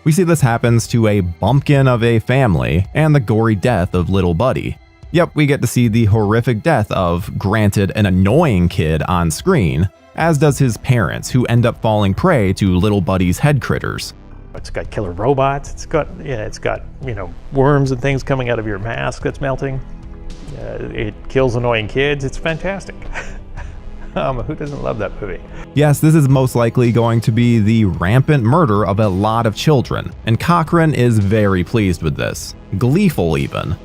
We see this happens to a bumpkin of a family and the gory death of little Buddy. Yep, we get to see the horrific death of, granted, an annoying kid on screen, as does his parents, who end up falling prey to little Buddy's head critters. It's got killer robots. It's got worms and things coming out of your mask that's melting. It kills annoying kids. It's fantastic. Who doesn't love that movie? Yes, this is most likely going to be the rampant murder of a lot of children, and Cochran is very pleased with this, gleeful even.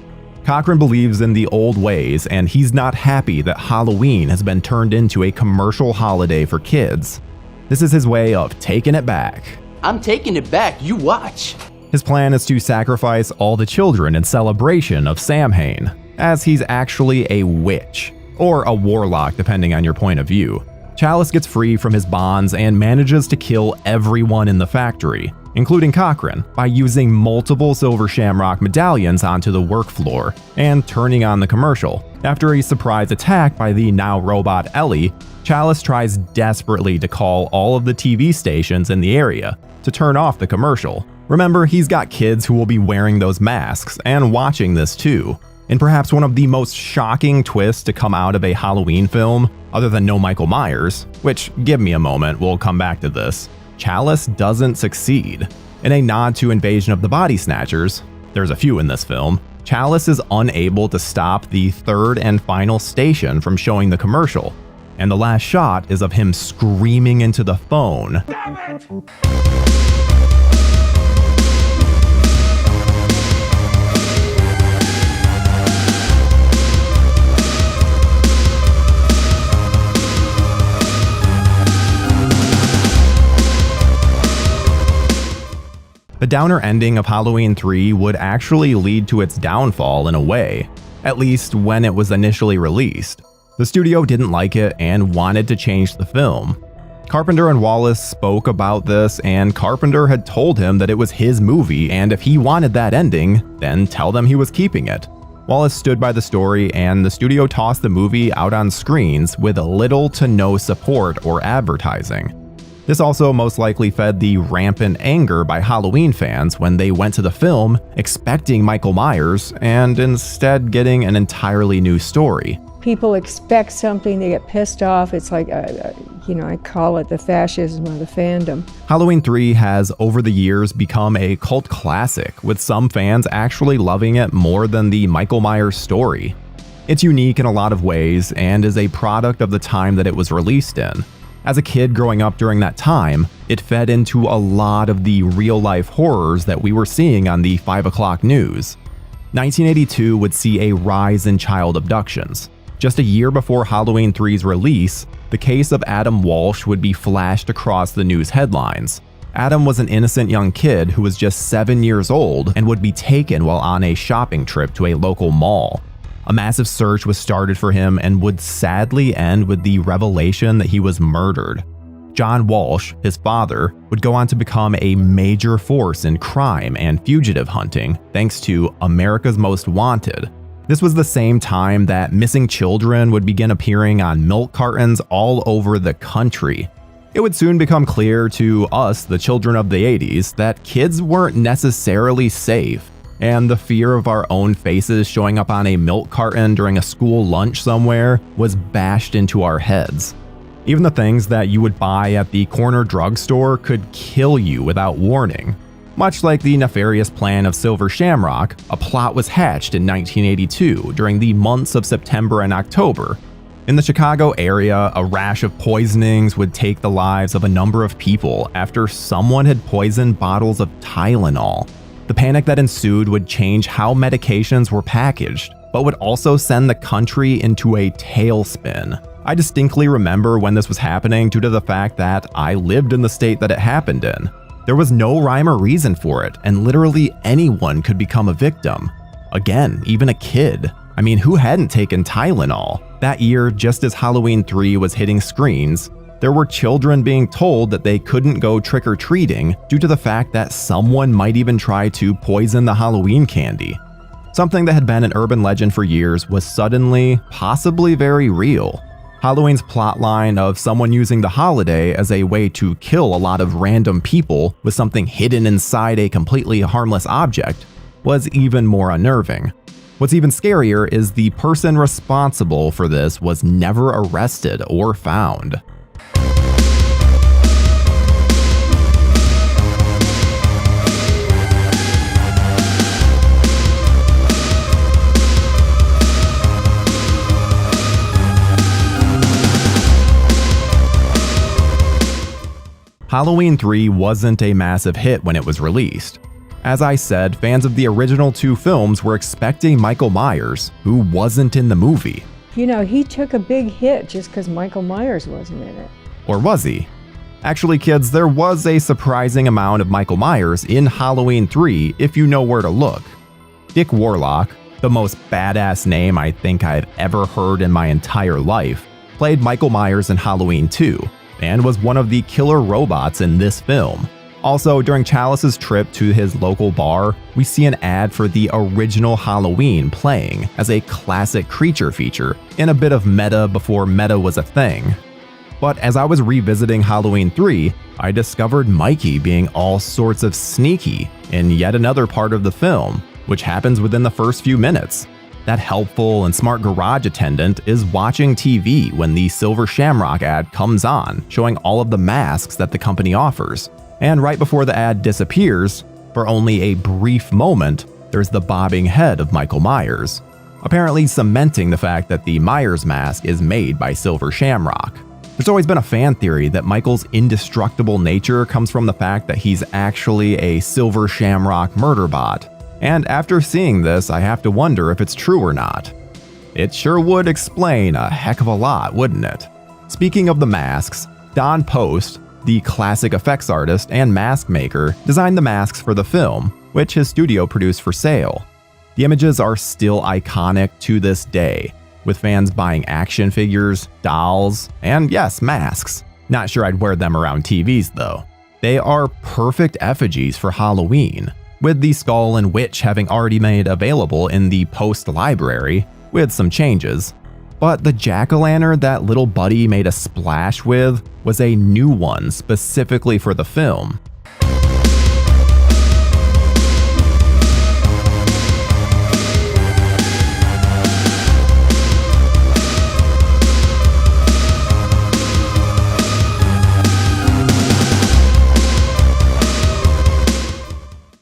Cochran believes in the old ways, and he's not happy that Halloween has been turned into a commercial holiday for kids. This is his way of taking it back. I'm taking it back, you watch. His plan is to sacrifice all the children in celebration of Samhain, as he's actually a witch, or a warlock depending on your point of view. Chalice gets free from his bonds and manages to kill everyone in the factory, including Cochran, by using multiple Silver Shamrock medallions onto the work floor and turning on the commercial. After a surprise attack by the now robot Ellie, Chalice tries desperately to call all of the TV stations in the area to turn off the commercial. Remember, he's got kids who will be wearing those masks and watching this too. In perhaps one of the most shocking twists to come out of a Halloween film, other than no Michael Myers, which, give me a moment, we'll come back to this, Chalice doesn't succeed. In a nod to Invasion of the Body Snatchers, there's a few in this film, Chalice is unable to stop the third and final station from showing the commercial, and the last shot is of him screaming into the phone. The downer ending of Halloween 3 would actually lead to its downfall in a way, at least when it was initially released. The studio didn't like it and wanted to change the film. Carpenter and Wallace spoke about this, and Carpenter had told him that it was his movie, and if he wanted that ending, then tell them he was keeping it. Wallace stood by the story, and the studio tossed the movie out on screens with little to no support or advertising. This also most likely fed the rampant anger by Halloween fans when they went to the film expecting Michael Myers and instead getting an entirely new story. People expect something, they get pissed off. It's like, I call it the fascism of the fandom. Halloween 3 has over the years become a cult classic, with some fans actually loving it more than the Michael Myers story. It's unique in a lot of ways and is a product of the time that it was released in. As a kid growing up during that time, it fed into a lot of the real-life horrors that we were seeing on the 5 o'clock news. 1982 would see a rise in child abductions. Just a year before Halloween 3's release, the case of Adam Walsh would be flashed across the news headlines. Adam was an innocent young kid who was just 7 years old and would be taken while on a shopping trip to a local mall. A massive search was started for him and would sadly end with the revelation that he was murdered. John Walsh, his father, would go on to become a major force in crime and fugitive hunting, thanks to America's Most Wanted. This was the same time that missing children would begin appearing on milk cartons all over the country. It would soon become clear to us, the children of the 80s, that kids weren't necessarily safe, and the fear of our own faces showing up on a milk carton during a school lunch somewhere was bashed into our heads. Even the things that you would buy at the corner drugstore could kill you without warning. Much like the nefarious plan of Silver Shamrock, a plot was hatched in 1982 during the months of September and October. In the Chicago area, a rash of poisonings would take the lives of a number of people after someone had poisoned bottles of Tylenol. The panic that ensued would change how medications were packaged, but would also send the country into a tailspin. I distinctly remember when this was happening due to the fact that I lived in the state that it happened in. There was no rhyme or reason for it, and literally anyone could become a victim. Again, even a kid. I mean, who hadn't taken Tylenol? That year, just as Halloween 3 was hitting screens, there were children being told that they couldn't go trick-or-treating due to the fact that someone might even try to poison the Halloween candy. Something that had been an urban legend for years was suddenly, possibly very real. Halloween's plotline of someone using the holiday as a way to kill a lot of random people with something hidden inside a completely harmless object was even more unnerving. What's even scarier is the person responsible for this was never arrested or found. Halloween 3 wasn't a massive hit when it was released. As I said, fans of the original two films were expecting Michael Myers, who wasn't in the movie. He took a big hit just because Michael Myers wasn't in it. Or was he? Actually, kids, there was a surprising amount of Michael Myers in Halloween 3 if you know where to look. Dick Warlock, the most badass name I think I've ever heard in my entire life, played Michael Myers in Halloween 2, and was one of the killer robots in this film. Also, during Chalice's trip to his local bar, we see an ad for the original Halloween playing as a classic creature feature in a bit of meta before meta was a thing. But as I was revisiting Halloween 3, I discovered Mikey being all sorts of sneaky in yet another part of the film, which happens within the first few minutes. That helpful and smart garage attendant is watching TV when the Silver Shamrock ad comes on, showing all of the masks that the company offers. And right before the ad disappears, for only a brief moment, there's the bobbing head of Michael Myers, apparently cementing the fact that the Myers mask is made by Silver Shamrock. There's always been a fan theory that Michael's indestructible nature comes from the fact that he's actually a Silver Shamrock murder bot. And after seeing this, I have to wonder if it's true or not. It sure would explain a heck of a lot, wouldn't it? Speaking of the masks, Don Post, the classic effects artist and mask maker, designed the masks for the film, which his studio produced for sale. The images are still iconic to this day, with fans buying action figures, dolls, and yes, masks. Not sure I'd wear them around TVs though. They are perfect effigies for Halloween, with the skull and witch having already made available in the Post library, with some changes. But the jack-o'-lantern that little Buddy made a splash with was a new one specifically for the film.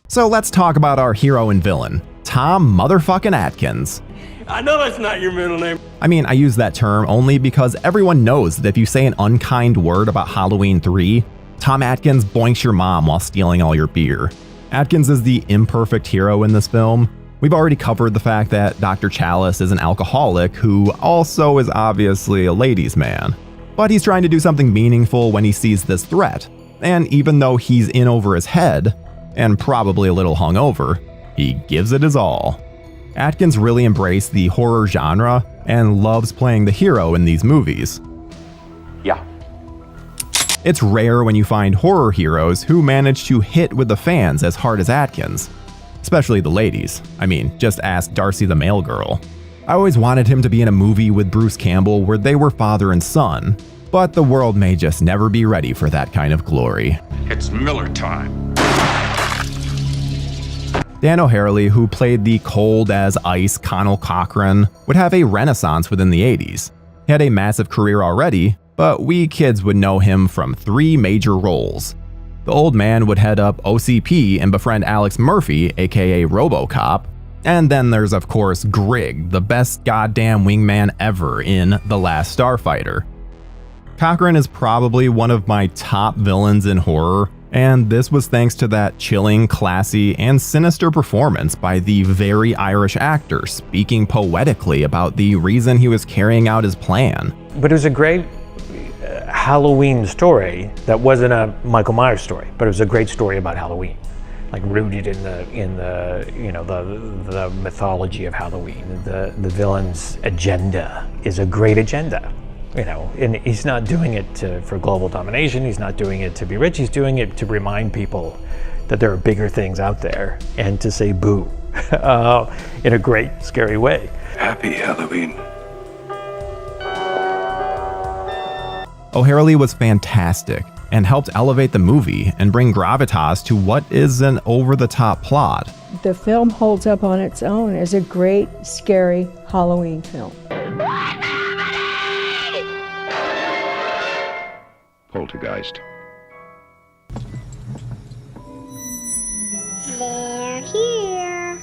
So let's talk about our hero and villain, Tom motherfucking Atkins. I know that's not your middle name. I mean, I use that term only because everyone knows that if you say an unkind word about Halloween 3, Tom Atkins boinks your mom while stealing all your beer. Atkins is the imperfect hero in this film. We've already covered the fact that Dr. Chalice is an alcoholic who also is obviously a ladies' man. But he's trying to do something meaningful when he sees this threat. And even though he's in over his head, and probably a little hungover, he gives it his all. Atkins really embraced the horror genre and loves playing the hero in these movies. Yeah. It's rare when you find horror heroes who manage to hit with the fans as hard as Atkins, especially the ladies. I mean, just ask Darcy the Mail Girl. I always wanted him to be in a movie with Bruce Campbell where they were father and son, but the world may just never be ready for that kind of glory. It's Miller time. Dan O'Harely, who played the cold as ice Connell Cochran, would have a renaissance within the 80s. He had a massive career already, but we kids would know him from 3 major roles. The old man would head up OCP and befriend Alex Murphy, aka RoboCop. And then there's of course Grig, the best goddamn wingman ever in The Last Starfighter. Cochran is probably one of my top villains in horror, and this was thanks to that chilling, classy, and sinister performance by the very Irish actor speaking poetically about the reason he was carrying out his plan. But it was a great Halloween story that wasn't a Michael Myers story, but it was a great story about Halloween, like rooted in the you know the mythology of Halloween. The villain's agenda is a great agenda. You know, and he's not doing it for global domination. He's not doing it to be rich. He's doing it to remind people that there are bigger things out there and to say boo in a great, scary way. Happy Halloween. O'Harely was fantastic and helped elevate the movie and bring gravitas to what is an over-the-top plot. The film holds up on its own as a great, scary Halloween film. Poltergeist. They're here.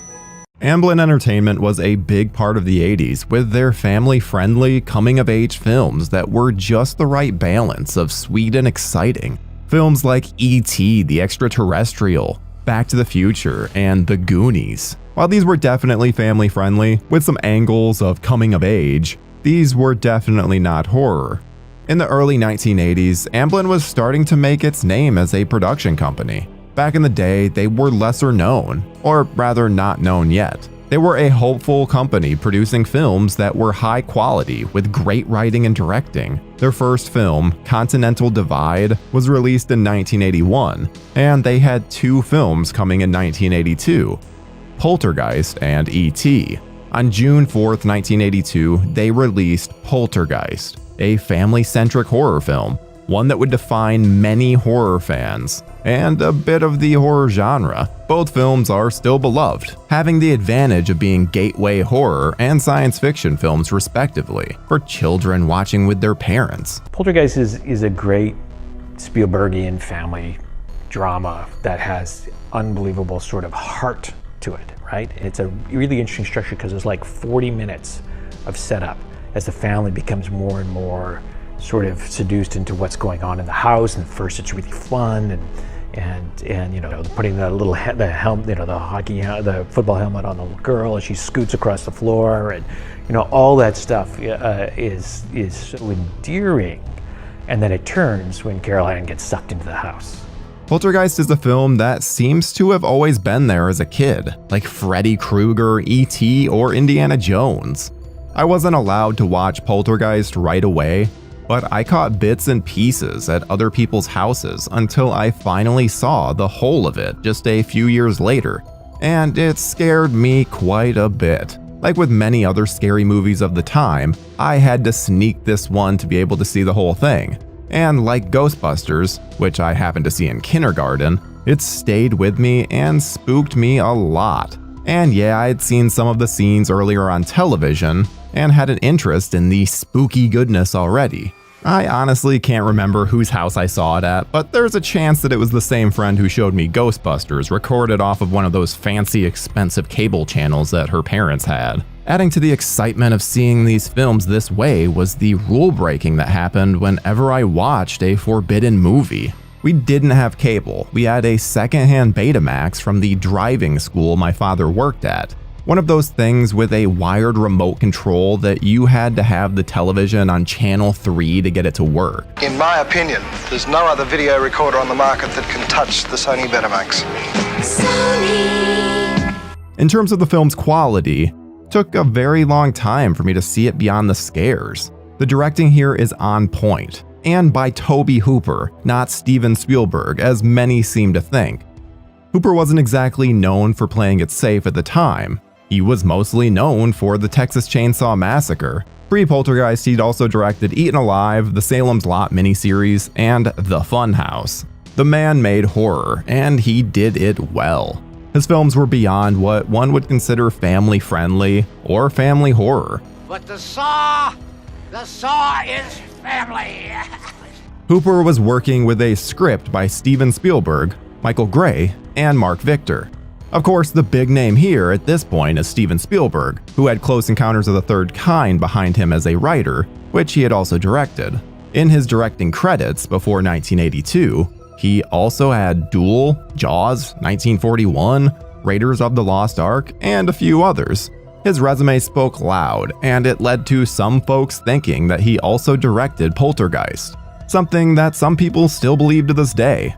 Amblin Entertainment was a big part of the 80s with their family-friendly, coming-of-age films that were just the right balance of sweet and exciting. Films like E.T. the Extraterrestrial, Back to the Future, and The Goonies. While these were definitely family-friendly, with some angles of coming-of-age, these were definitely not horror. In the early 1980s, Amblin was starting to make its name as a production company. Back in the day, they were lesser known, or rather not known yet. They were a hopeful company producing films that were high quality with great writing and directing. Their first film, Continental Divide, was released in 1981, and they had 2 films coming in 1982, Poltergeist and E.T. On June 4th, 1982, they released Poltergeist, a family-centric horror film, one that would define many horror fans, and a bit of the horror genre. Both films are still beloved, having the advantage of being gateway horror and science fiction films respectively, for children watching with their parents. Poltergeist is a great Spielbergian family drama that has unbelievable sort of heart to it, right? It's a really interesting structure because there's like 40 minutes of setup as the family becomes more and more sort of seduced into what's going on in the house. And at first it's really fun and you know, putting the little the football helmet on the little girl as she scoots across the floor, and you know, all that stuff is so endearing. And then it turns when Carol Ann gets sucked into the house. Poltergeist is a film that seems to have always been there as a kid, like Freddy Krueger, E.T., or Indiana Jones. I wasn't allowed to watch Poltergeist right away, but I caught bits and pieces at other people's houses until I finally saw the whole of it just a few years later, and it scared me quite a bit. Like with many other scary movies of the time, I had to sneak this one to be able to see the whole thing. And like Ghostbusters, which I happened to see in kindergarten, it stayed with me and spooked me a lot. And yeah, I'd seen some of the scenes earlier on television and had an interest in the spooky goodness already. I honestly can't remember whose house I saw it at, but there's a chance that it was the same friend who showed me Ghostbusters, recorded off of one of those fancy, expensive cable channels that her parents had. Adding to the excitement of seeing these films this way was the rule breaking that happened whenever I watched a forbidden movie. We didn't have cable, we had a secondhand Betamax from the driving school my father worked at. One of those things with a wired remote control that you had to have the television on channel 3 to get it to work. In my opinion, there's no other video recorder on the market that can touch the Sony Betamax. Sony. In terms of the film's quality, it took a very long time for me to see it beyond the scares. The directing here is on point, and by Tobe Hooper, not Steven Spielberg, as many seem to think. Hooper wasn't exactly known for playing it safe at the time. He was mostly known for the Texas Chainsaw Massacre. Pre-Poltergeist, he'd also directed Eaten Alive, the Salem's Lot miniseries, and The Funhouse. The man made horror, and he did it well. His films were beyond what one would consider family-friendly or family horror. But the Saw is family. Hooper was working with a script by Steven Spielberg, Michael Gray, and Mark Victor. Of course, the big name here at this point is Steven Spielberg, who had Close Encounters of the Third Kind behind him as a writer, which he had also directed. In his directing credits before 1982, he also had Duel, Jaws, 1941, Raiders of the Lost Ark, and a few others. His resume spoke loud, and it led to some folks thinking that he also directed Poltergeist, something that some people still believe to this day.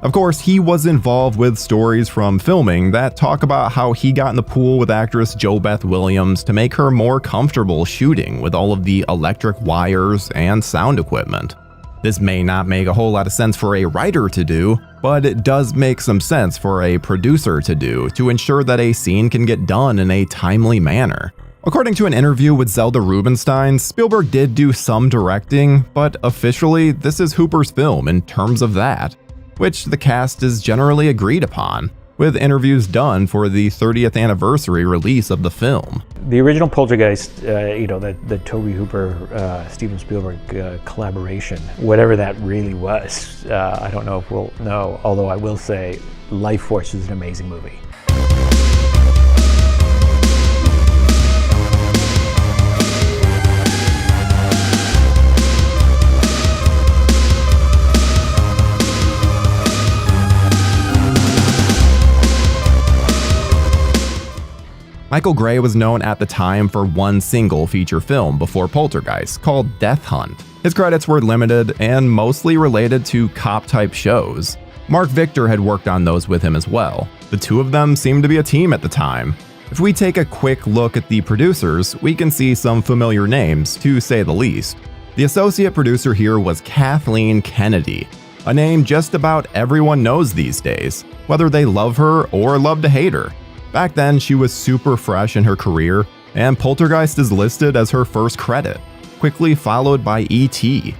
Of course, he was involved with stories from filming that talk about how he got in the pool with actress JoBeth Williams to make her more comfortable shooting with all of the electric wires and sound equipment. This may not make a whole lot of sense for a writer to do, but it does make some sense for a producer to do to ensure that a scene can get done in a timely manner. According to an interview with Zelda Rubinstein, Spielberg did do some directing, but officially this is Hooper's film in terms of that, which the cast is generally agreed upon, with interviews done for the 30th anniversary release of the film. The original Poltergeist, the Tobe Hooper, Steven Spielberg collaboration, whatever that really was, I don't know if we'll know, although I will say Life Force is an amazing movie. Michael Gray was known at the time for one single feature film before Poltergeist, called Death Hunt. His credits were limited and mostly related to cop-type shows. Mark Victor had worked on those with him as well. The two of them seemed to be a team at the time. If we take a quick look at the producers, we can see some familiar names, to say the least. The associate producer here was Kathleen Kennedy, a name just about everyone knows these days, whether they love her or love to hate her. Back then, she was super fresh in her career, and Poltergeist is listed as her first credit, quickly followed by E.T.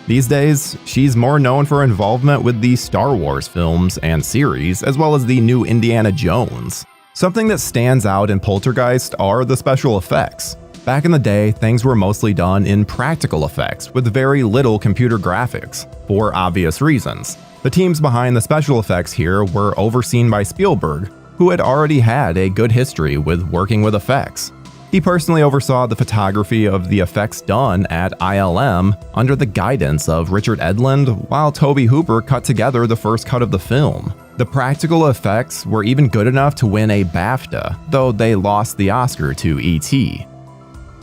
These days, she's more known for involvement with the Star Wars films and series, as well as the new Indiana Jones. Something that stands out in Poltergeist are the special effects. Back in the day, things were mostly done in practical effects with very little computer graphics, for obvious reasons. The teams behind the special effects here were overseen by Spielberg, who had already had a good history with working with effects. He personally oversaw the photography of the effects done at ILM under the guidance of Richard Edlund, while Tobe Hooper cut together the first cut of the film. The practical effects were even good enough to win a BAFTA, though they lost the Oscar to E.T.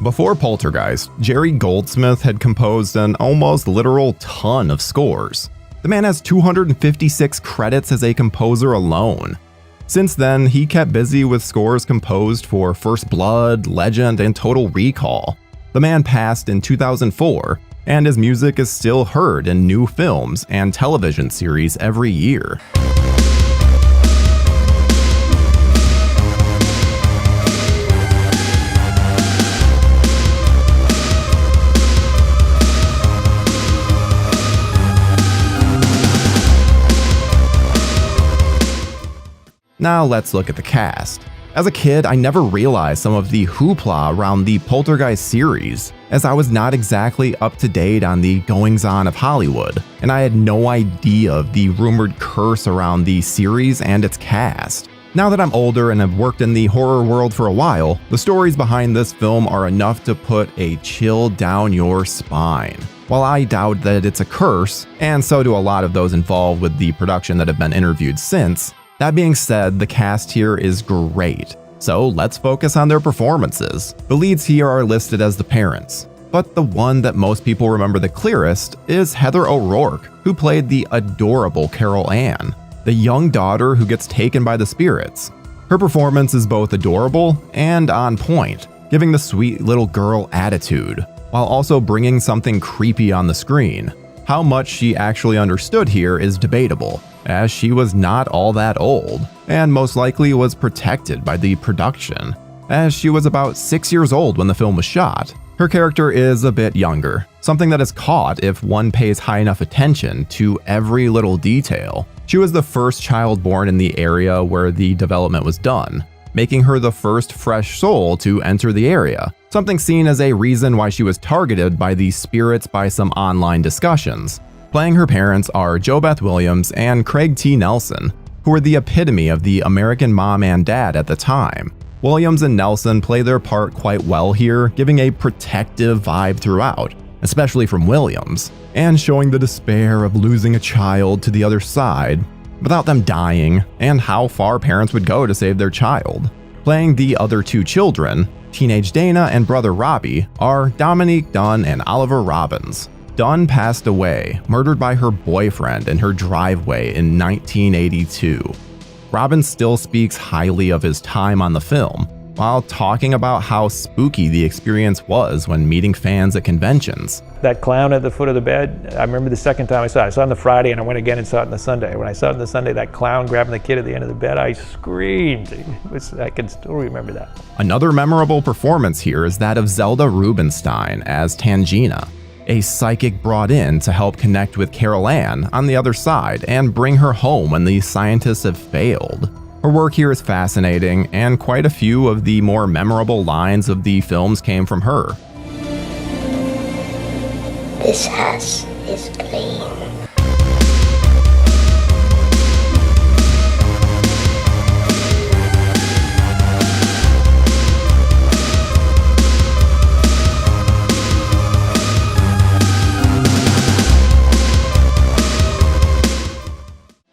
Before Poltergeist, Jerry Goldsmith had composed an almost literal ton of scores. The man has 256 credits as a composer alone. Since then, he kept busy with scores composed for First Blood, Legend, and Total Recall. The man passed in 2004, and his music is still heard in new films and television series every year. Now let's look at the cast. As a kid, I never realized some of the hoopla around the Poltergeist series, as I was not exactly up to date on the goings-on of Hollywood, and I had no idea of the rumored curse around the series and its cast. Now that I'm older and have worked in the horror world for a while, the stories behind this film are enough to put a chill down your spine. While I doubt that it's a curse, and so do a lot of those involved with the production that have been interviewed since, that being said, the cast here is great, so let's focus on their performances. The leads here are listed as the parents, but the one that most people remember the clearest is Heather O'Rourke, who played the adorable Carol Ann, the young daughter who gets taken by the spirits. Her performance is both adorable and on point, giving the sweet little girl attitude, while also bringing something creepy on the screen. How much she actually understood here is debatable, as she was not all that old, and most likely was protected by the production, as she was about 6 years old when the film was shot. Her character is a bit younger, something that is caught if one pays high enough attention to every little detail. She was the first child born in the area where the development was done, making her the first fresh soul to enter the area, something seen as a reason why she was targeted by the spirits by some online discussions. Playing her parents are JoBeth Williams and Craig T. Nelson, who were the epitome of the American mom and dad at the time. Williams and Nelson play their part quite well here, giving a protective vibe throughout, especially from Williams, and showing the despair of losing a child to the other side without them dying, and how far parents would go to save their child. Playing the other two children, teenage Dana and brother Robbie, are Dominique Dunn and Oliver Robbins. Dunn passed away, murdered by her boyfriend in her driveway in 1982. Robbins still speaks highly of his time on the film, while talking about how spooky the experience was when meeting fans at conventions. That clown at the foot of the bed, I remember the second time I saw it. I saw it on the Friday and I went again and saw it on the Sunday. When I saw it on the Sunday, that clown grabbing the kid at the end of the bed, I screamed. I can still remember that. Another memorable performance here is that of Zelda Rubinstein as Tangina, a psychic brought in to help connect with Carol Ann on the other side and bring her home when the scientists have failed. Her work here is fascinating, and quite a few of the more memorable lines of the films came from her. This house is clean.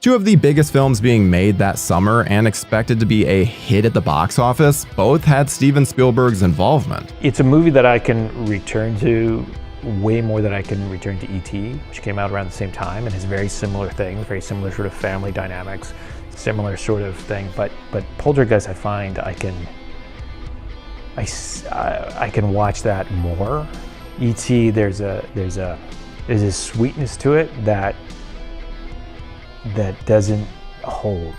Two of the biggest films being made that summer and expected to be a hit at the box office both had Steven Spielberg's involvement. It's a movie that I can return to way more than I can return to E.T., which came out around the same time and has very similar things, very similar sort of family dynamics, similar sort of thing. But Poltergeist, I find I can I can watch that more. E.T. there's a sweetness to it that doesn't hold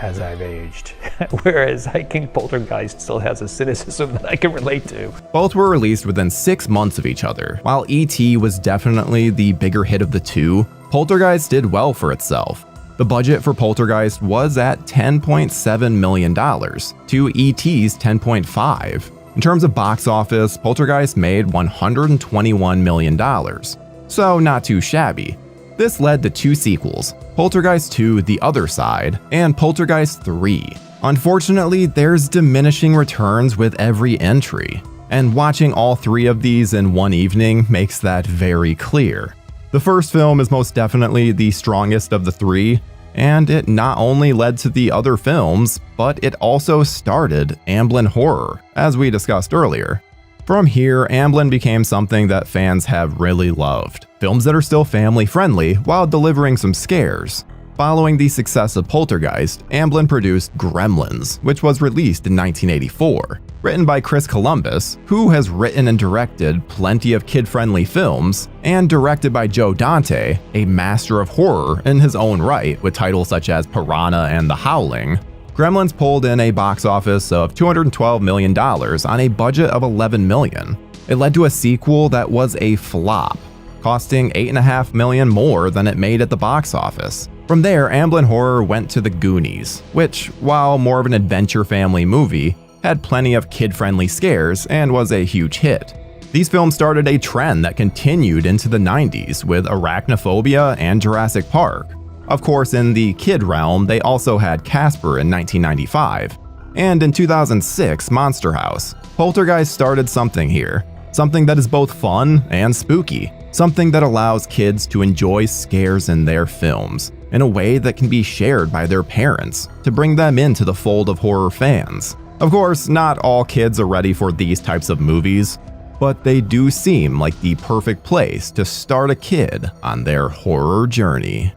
as I've aged. Whereas I think Poltergeist still has a cynicism that I can relate to. Both were released within 6 months of each other. While E.T. was definitely the bigger hit of the two, Poltergeist did well for itself. The budget for Poltergeist was at $10.7 million to E.T.'s $10.5. In terms of box office, Poltergeist made $121 million. So not too shabby. This led to 2 sequels, Poltergeist 2: The Other Side and Poltergeist 3. Unfortunately, there's diminishing returns with every entry, and watching all 3 of these in one evening makes that very clear. The first film is most definitely the strongest of the 3, and it not only led to the other films, but it also started Amblin horror, as we discussed earlier. From here, Amblin became something that fans have really loved. Films that are still family-friendly while delivering some scares. Following the success of Poltergeist, Amblin produced Gremlins, which was released in 1984. Written by Chris Columbus, who has written and directed plenty of kid-friendly films, and directed by Joe Dante, a master of horror in his own right with titles such as Piranha and The Howling. Gremlins pulled in a box office of $212 million on a budget of $11 million. It led to a sequel that was a flop, costing $8.5 million more than it made at the box office. From there, Amblin horror went to The Goonies, which, while more of an adventure family movie, had plenty of kid-friendly scares and was a huge hit. These films started a trend that continued into the 90s with Arachnophobia and Jurassic Park. Of course, in the kid realm, they also had Casper in 1995. And in 2006, Monster House. Poltergeist started something here. Something that is both fun and spooky. Something that allows kids to enjoy scares in their films in a way that can be shared by their parents to bring them into the fold of horror fans. Of course, not all kids are ready for these types of movies, but they do seem like the perfect place to start a kid on their horror journey.